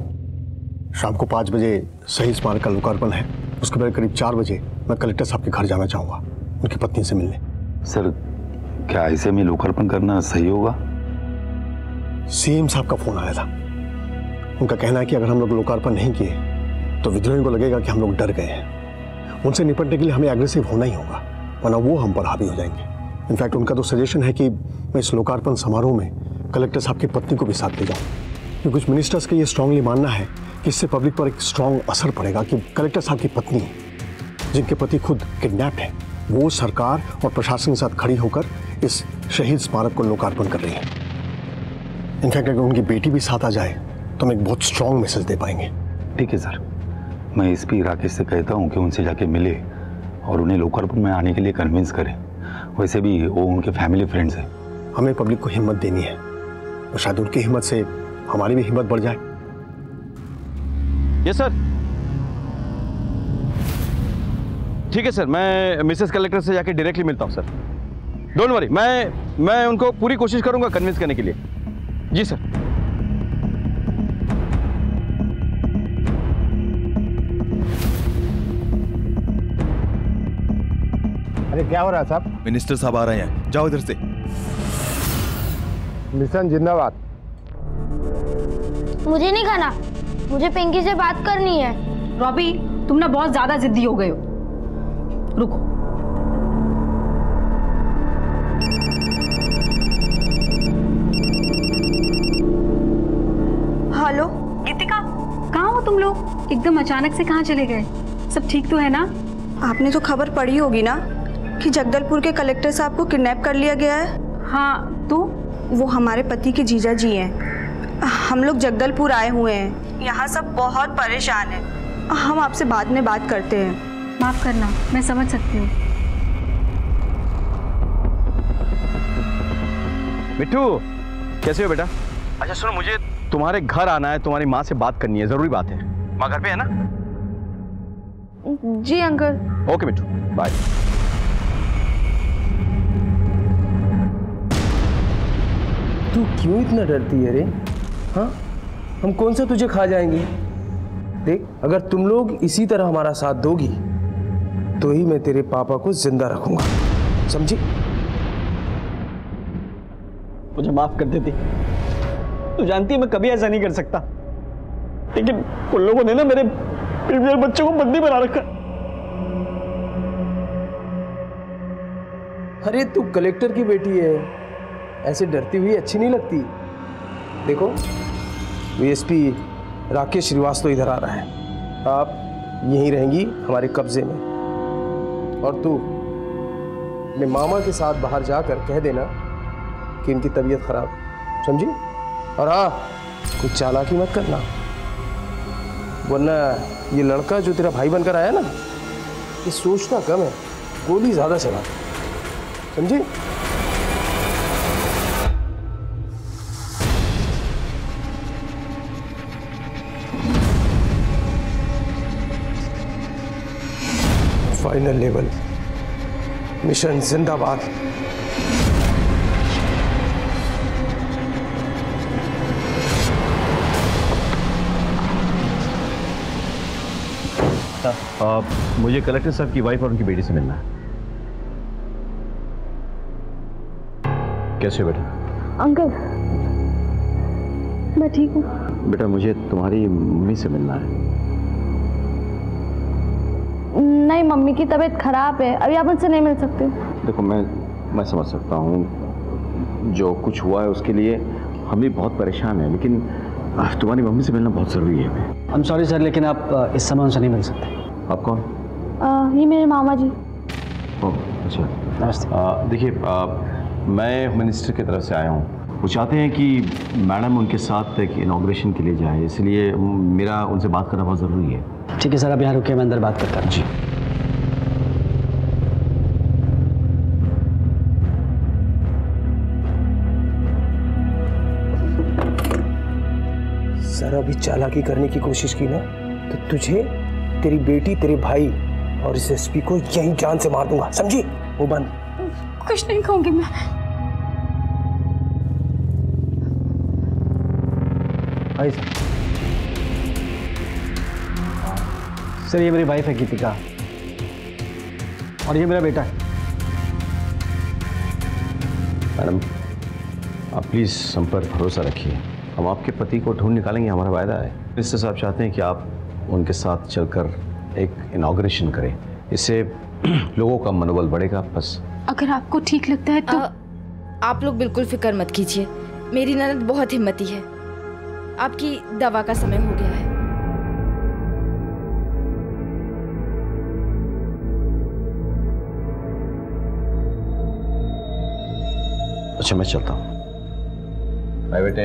शाम को 5 बजे शहीद स्मारक का लोकार्पण है। उसके बाद करीब 4 बजे मैं कलेक्टर साहब के घर जाना चाहूंगा उनकी पत्नी से मिलने। सर क्या ऐसे में लोकार्पण करना सही होगा? सीएम साहब का फोन आया था। उनका कहना है कि अगर हम लोग लोकार्पण नहीं किए तो विद्रोहियों को लगेगा कि हम लोग डर गए हैं। उनसे निपटने के लिए हमें एग्रेसिव होना ही होगा, वरना वो हम पर हावी हो जाएंगे। इनफैक्ट उनका तो सजेशन है कि मैं इस लोकार्पण समारोह में कलेक्टर साहब की पत्नी को भी साथ ले जाऊं, क्योंकि कुछ मिनिस्टर्स का ये स्ट्रांगली मानना है कि इससे पब्लिक पर एक स्ट्रांग असर पड़ेगा कि कलेक्टर साहब की पत्नी, जिनके पति खुद किडनैप्ड है, वो सरकार और प्रशासन के साथ खड़ी होकर इस शहीद स्मारक को लोकार्पण कर रही है। इनफैक्ट अगर उनकी बेटी भी साथ आ जाए तो हम एक बहुत स्ट्रांग मैसेज दे पाएंगे। ठीक है सर, मैं एसपी राकेश से कहता हूँ कि उनसे जाके मिले और उन्हें लोकार्पण में आने के लिए कन्विंस करें। वैसे भी वो उनके फैमिली फ्रेंड्स हैं। हमें पब्लिक को हिम्मत देनी है और शायद उनकी हिम्मत से हमारी भी हिम्मत बढ़ जाए। Yes sir. ठीक है सर, मैं मिसेस कलेक्टर से जाके डायरेक्टली मिलता हूँ सर। डोंट वरी, मैं उनको पूरी कोशिश करूंगा कन्विंस करने के लिए। जी सर। अरे क्या हो रहा है साहब? मिनिस्टर साहब आ रहे हैं, जाओ इधर से। मिशन जिंदाबाद। मुझे नहीं खाना, मुझे पिंकी से बात करनी है। रॉबी, तुम ना बहुत ज्यादा जिद्दी हो गए हो। रुको। हेलो गीतिका, कहाँ हो तुम लोग? एकदम अचानक से कहाँ चले गए? सब ठीक तो है ना? आपने तो खबर पढ़ी होगी ना कि जगदलपुर के कलेक्टर साहब को किडनैप कर लिया गया है। हाँ, तो वो हमारे पति के जीजा जी हैं। हम लोग जगदलपुर आए हुए हैं, यहाँ सब बहुत परेशान हैं। हम आपसे बाद में बात करते हैं। माफ करना, मैं समझ सकती हूँ। मिट्टू, कैसे हो बेटा? अच्छा सुनो, मुझे तुम्हारे घर आना है, तुम्हारी माँ से बात करनी है, जरूरी बात है। माँ घर पे है ना? जी अंकल। ओके मिट्टू, बाय। तू क्यों इतना डरती है रे? हाँ, हम कौन सा तुझे खा जाएंगे? देख, अगर तुम लोग इसी तरह हमारा साथ दोगी तो ही मैं तेरे पापा को जिंदा रखूंगा, समझी? मुझे माफ कर देती। तू जानती है मैं कभी ऐसा नहीं कर सकता, लेकिन उन लोगों ने ना मेरे बच्चों को बंदी बना रखा। अरे तू कलेक्टर की बेटी है, ऐसे डरती हुई अच्छी नहीं लगती। देखो, एसपी राकेश श्रीवास्तव इधर आ रहा है, आप यहीं रहेंगी हमारे कब्जे में। और तू अपने मामा के साथ बाहर जाकर कह देना कि इनकी तबीयत खराब है, समझी? और हाँ, कुछ चालाकी मत करना, वरना ये लड़का जो तेरा भाई बनकर आया ना, ये सोचता कम है, गोली ज्यादा चलाता, समझी? फाइनल लेवल मिशन जिंदाबाद। मुझे कलेक्टर साहब की वाइफ और उनकी बेटी से मिलना है। कैसे हो बेटा? अंकल, मैं ठीक हूँ। बेटा मुझे तुम्हारी मम्मी से मिलना है। नहीं, मम्मी की तबीयत खराब है, अभी आप उनसे नहीं मिल सकते। देखो मैं समझ सकता हूँ, जो कुछ हुआ है उसके लिए हम भी बहुत परेशान हैं, लेकिन तुम्हारी मम्मी से मिलना बहुत ज़रूरी है। आई एम सॉरी सर, लेकिन आप इस समय उनसे नहीं मिल सकते। आप कौन? ये मेरे मामा जी। ओह अच्छा, नमस्ते। देखिए, मैं होम मिनिस्टर की तरफ से आया हूँ। वो चाहते हैं कि मैडम उनके साथ एक इनॉग्रेशन के लिए जाए, इसलिए मेरा उनसे बात करना बहुत ज़रूरी है। ठीक है सर, आप यहाँ रुकिए, मैं अंदर बात करता हूँ। जी। सर, अभी चालाकी करने की कोशिश की ना तो तुझे, तेरी बेटी, तेरे भाई और इस एसपी को यहीं जान से मार दूंगा, समझी? वो बंद। कुछ नहीं कहूंगी मैं। भाई सर, ये मेरी वाइफ है गीतिका और ये मेरा बेटा है। मैडम, आप प्लीज़ हम पर भरोसा रखिए, हम आपके पति को ढूंढ निकालेंगे, हमारा वायदा है। मिनिस्टर साहब चाहते हैं कि आप उनके साथ चलकर एक इनॉग्रेशन करें, इससे लोगों का मनोबल बढ़ेगा। बस अगर आपको ठीक लगता है तो आप लोग बिल्कुल फिक्र मत कीजिए, मेरी ननद बहुत हिम्मती है। आपकी दवा का समय हो गया है। अच्छा, मैं चलता हूँ। बाय बेटे।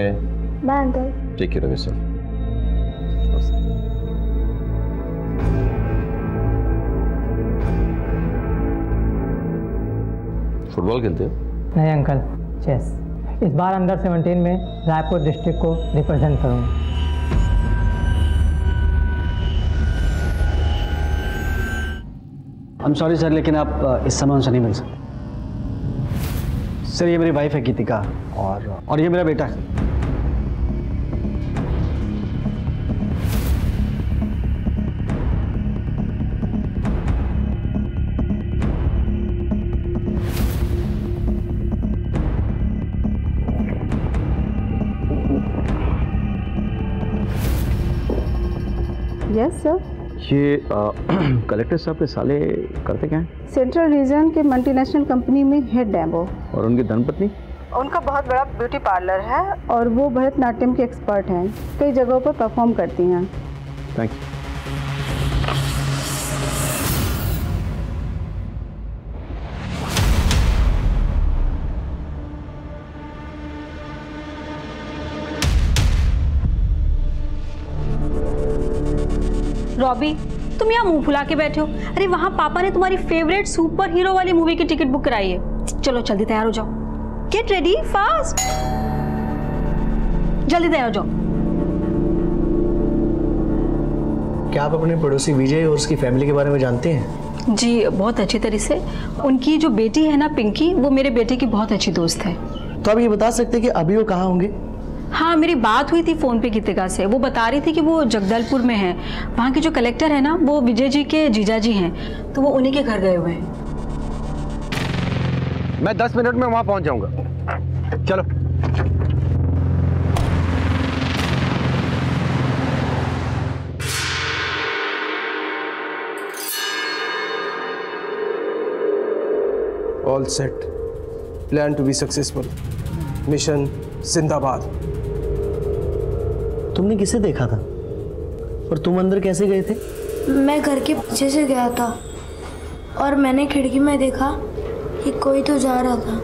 Bye uncle. Take care of yourself. Football खेलते हो? नहीं अंकल, चेस। इस बार अंडर 17 में रायपुर डिस्ट्रिक्ट को रिप्रेजेंट करूंगा। I'm sorry सर, लेकिन आप इस समय उनसे नहीं मिल सकते। सर, ये मेरी वाइफ है गीतिका और ये मेरा बेटा है। Yes sir. ये कलेक्टर साहब के साले करते क्या हैं? सेंट्रल रीजन के मल्टीनेशनल कंपनी में हेड है वो। और उनकी धर्मपत्नी? उनका बहुत बड़ा ब्यूटी पार्लर है और वो भरतनाट्यम के एक्सपर्ट हैं, कई जगहों पर परफॉर्म करती हैं। Thank you. रॉबी, तुम यहाँ मुंह फुला के बैठे हो? अरे वहाँ पापा ने तुम्हारी फेवरेट सुपर हीरो वाली मूवी की टिकट बुक कराई है। चलो जल्दी तैयार हो जाओ, गेट रेडी फास्ट, जल्दी तैयार हो जाओ। क्या आप अपने पड़ोसी विजय और उसकी फैमिली के बारे में जानते हैं? जी बहुत अच्छी तरह से। उनकी जो बेटी है ना पिंकी, वो मेरे बेटे की बहुत अच्छी दोस्त है। तो आप ये बता सकते हैं कि अभी वो कहाँ होंगे? हाँ, मेरी बात हुई थी फोन पे गीतिका से, वो बता रही थी कि वो जगदलपुर में है। वहाँ के जो कलेक्टर है ना, वो विजय जी के जीजा जी हैं, तो वो उन्हीं के घर गए हुए हैं। मैं 10 मिनट में वहां पहुंच जाऊंगा। चलो। All set, plan to be successful, mission जिंदाबाद। तुमने किसे देखा था और तुम अंदर कैसे गए थे? मैं घर के पीछे से गया था और मैंने खिड़की में देखा कि कोई तो जा रहा था।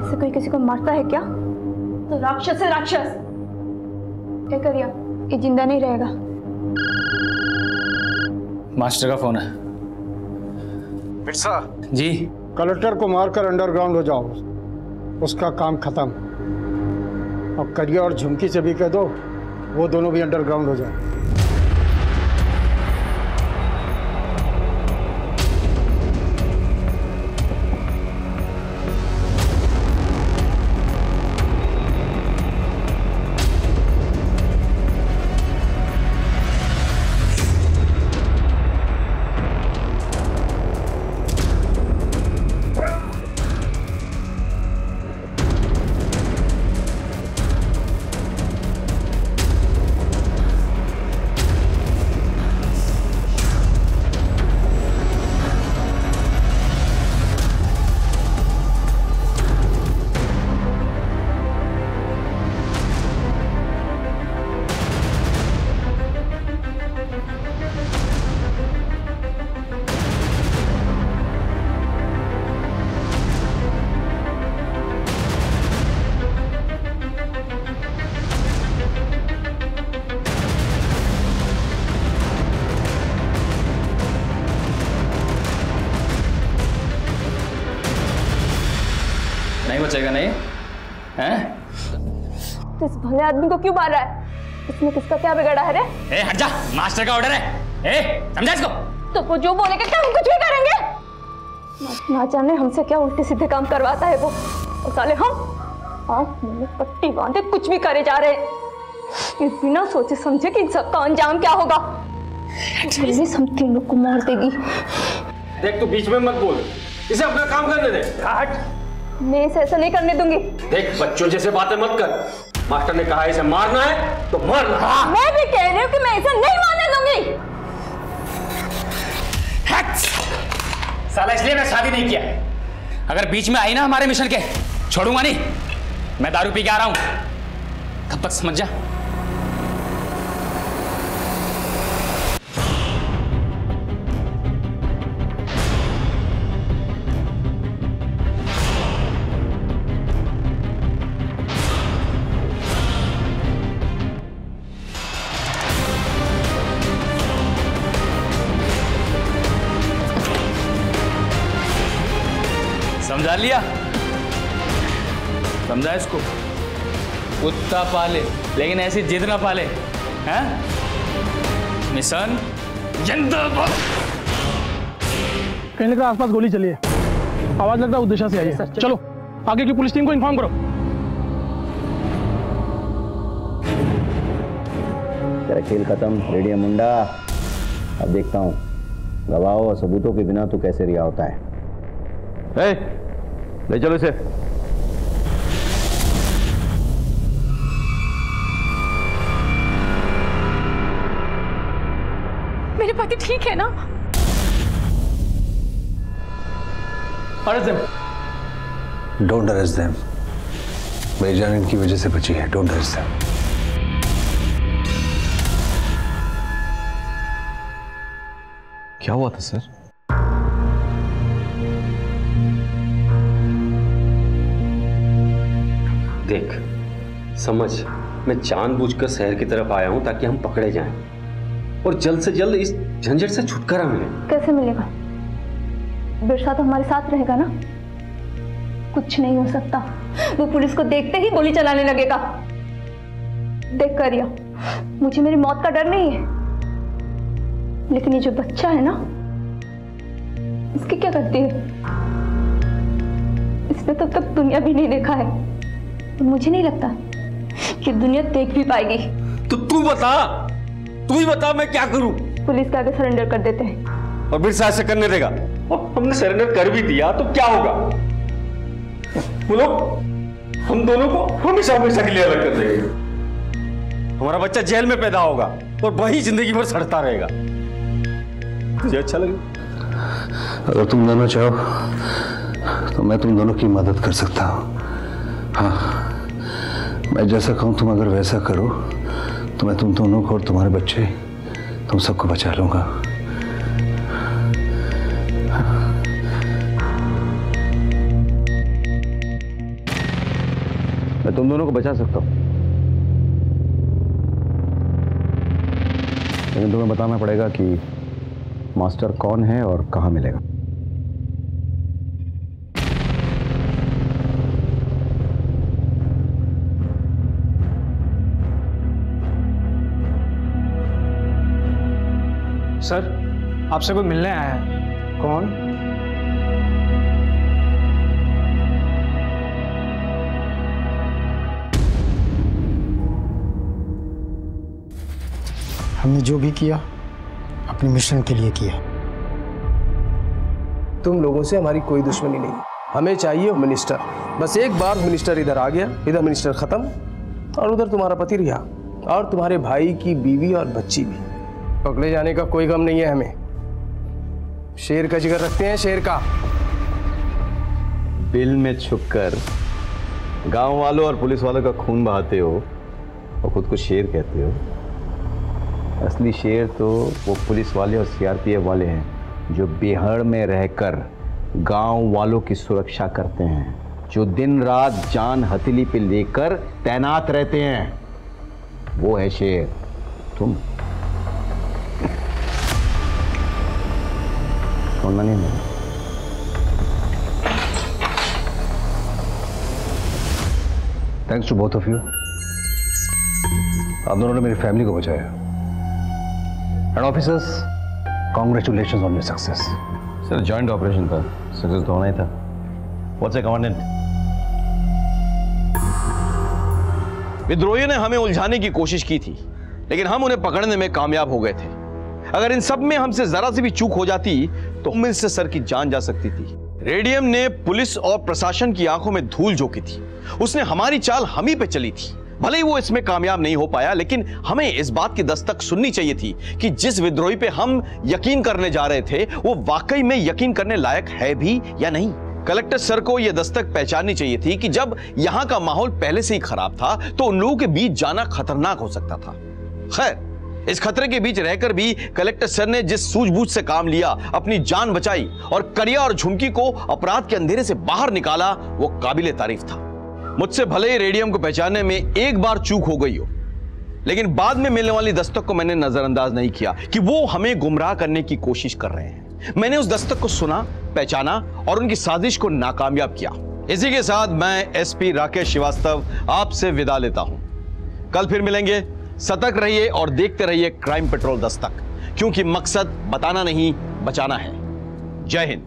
ऐसे कोई किसी को मारता है क्या? तो राक्षस है, राक्षस। क्या करिए, ये जिंदा नहीं रहेगा। मास्टर का फोन है। बिरसा जी। कलेक्टर को मारकर अंडरग्राउंड हो जाओ, उसका काम खत्म। अब करिया और झुमकी से भी कह दो, वो दोनों भी अंडरग्राउंड हो जाए। नहीं बचेगा नहीं हैं? इस भले आदमी को क्यों मार रहा है? इसने किसका क्या बिगाड़ा है रे? हट जा, मास्टर का ऑर्डर है। समझा इसको? तो वो जो बोलेगा क्या हम कुछ भी करेंगे? ना जाने हमसे क्या उल्टे सीधे काम करवाता है वो। और साले हम पट्टी बांधे कुछ भी करे जा रहे हैं, ये बिना सोचे समझे कि इन सबका अंजाम क्या होगा। पुलिस हम तीनों को मार देगी। देख तू बीच में मत बोल, इसे अपना काम करने दे। हट। मैं इसे ऐसा नहीं करने दूंगी। देख बच्चों जैसे बातें मत कर, मास्टर ने कहा इसे मारना है तो मारना। हाँ। मैं भी कह रही हूँ कि मैं इसे नहीं मारने दूंगी। साला इसलिए मैं शादी नहीं किया, अगर बीच में आई ना हमारे मिशन के छोड़ूंगा नहीं। मैं दारू पी के आ रहा हूं, तब तक समझ जा। समझा लिया? समझा इसको? कुत्ता पाले लेकिन ऐसी जिद ना पाले, हैं? मिशन जिंदाबाद। कहीं लग रहा आसपास गोली चली है, आवाज लगता है उद्देश्य से आई है। चलो आगे की पुलिस टीम को इन्फॉर्म करो। तेरा खेल खत्म रेडियम मुंडा। अब देखता हूँ गवाहों और सबूतों के बिना तू कैसे रिहा होता है। ले चलो इसे। मेरे पति ठीक है ना? Don't arrest them. मेरी जान इनकी वजह से बची है। Don't arrest them. क्या हुआ था सर? देख समझ, मैं जानबूझकर शहर की तरफ आया हूं ताकि हम पकड़े जाएं और जल्द से जल्द इस झंझट से छुटकारा मिले। कैसे मिलेगा? बिरसा तो हमारे साथ रहेगा ना। कुछ नहीं हो सकता, वो पुलिस को देखते ही गोली चलाने लगेगा। देख करिया, मुझे मेरी मौत का डर नहीं है, लेकिन ये जो बच्चा है ना, इसकी क्या करती है? इसने तो तब दुनिया भी नहीं देखा है, तो मुझे नहीं लगता कि दुनिया देख भी पाएगी। तो तू बता, तू ही बता मैं क्या करूं? पुलिस के आगे सरेंडर कर देते हैं। और बिरसा ऐसे करने देगा? और हमने सरेंडर कर भी दिया तो क्या होगा? वो लोग हम दोनों को हमेशा हमेशा के लिए अलग कर देंगे। हमारा बच्चा जेल में पैदा होगा और वही जिंदगी भर सड़ता रहेगा। तुझे अच्छा लगे? अगर तुम दोनों चाहो तो मैं तुम दोनों की मदद कर सकता हूँ। हाँ, मैं जैसा कहूँ तुम अगर वैसा करो तो मैं तुम दोनों को और तुम्हारे बच्चे, तुम सबको बचा लूंगा। मैं तुम दोनों को बचा सकता हूँ, लेकिन तुम्हें बताना पड़ेगा कि मास्टर कौन है और कहाँ मिलेगा। सर, आपसे कोई मिलने आया है। कौन? हमने जो भी किया अपने मिशन के लिए किया। तुम लोगों से हमारी कोई दुश्मनी नहीं, हमें चाहिए मिनिस्टर। बस एक बार मिनिस्टर इधर आ गया, इधर मिनिस्टर खत्म और उधर तुम्हारा पति रिहा और तुम्हारे भाई की बीवी और बच्ची भी। पकड़े जाने का कोई गम नहीं है हमें। शेर का जिगर रखते हैं, शेर का। बिल में छुपकर गांव वालों और पुलिस वालों का खून बहाते हो और खुद को शेर कहते हो। असली शेर तो वो पुलिस वाले और सीआरपीएफ वाले हैं जो बिहार में रहकर गांव वालों की सुरक्षा करते हैं, जो दिन रात जान हथेली पे लेकर तैनात रहते हैं। वो है शेर। तुम छोड़ना नहीं है। Thanks to both of you. आप दोनों ने मेरी फैमिली को बचाया। And officers, congratulations on your success. Sir joint operation था, सक्सेस तो होना ही था। What's commandant? विद्रोहियों ने हमें उलझाने की कोशिश की थी, लेकिन हम उन्हें पकड़ने में कामयाब हो गए थे। अगर इन सब में हमसे जरा सी भी चूक हो जाती तो मुझ से सर की जान जा सकती थी। रेडियम ने पुलिस और प्रशासन की आंखों में धूल झोंकी थी। उसने हमारी चाल हम ही पे चली थी। भले ही वो इसमें कामयाब नहीं हो पाया, लेकिन हमें इस बात की दस्तक सुननी चाहिए थी कि जिस विद्रोही पे हम यकीन करने जा रहे थे वो वाकई में यकीन करने लायक है भी या नहीं। कलेक्टर सर को यह दस्तक पहचाननी चाहिए थी कि जब यहां का माहौल पहले से ही खराब था तो उन लोगों के बीच जाना खतरनाक हो सकता था। खैर, इस खतरे के बीच रहकर भी कलेक्टर सर ने जिस सूझबूझ से काम लिया, अपनी जान बचाई और करिया और झुमकी को अपराध के अंधेरे से बाहर निकाला, वो काबिले तारीफ था। मुझसे भले ही रेडियम को पहचानने में एक बार चूक हो गई हो, लेकिन बाद में मिलने वाली दस्तक को मैंने नजरअंदाज नहीं किया कि वो हमें गुमराह करने की कोशिश कर रहे हैं। मैंने उस दस्तक को सुना, पहचाना और उनकी साजिश को नाकामयाब किया। इसी के साथ मैं एसपी राकेश श्रीवास्तव आपसे विदा लेता हूं। कल फिर मिलेंगे। सतर्क रहिए और देखते रहिए क्राइम पेट्रोल दस्तक, क्योंकि मकसद बताना नहीं, बचाना है। जय हिंद।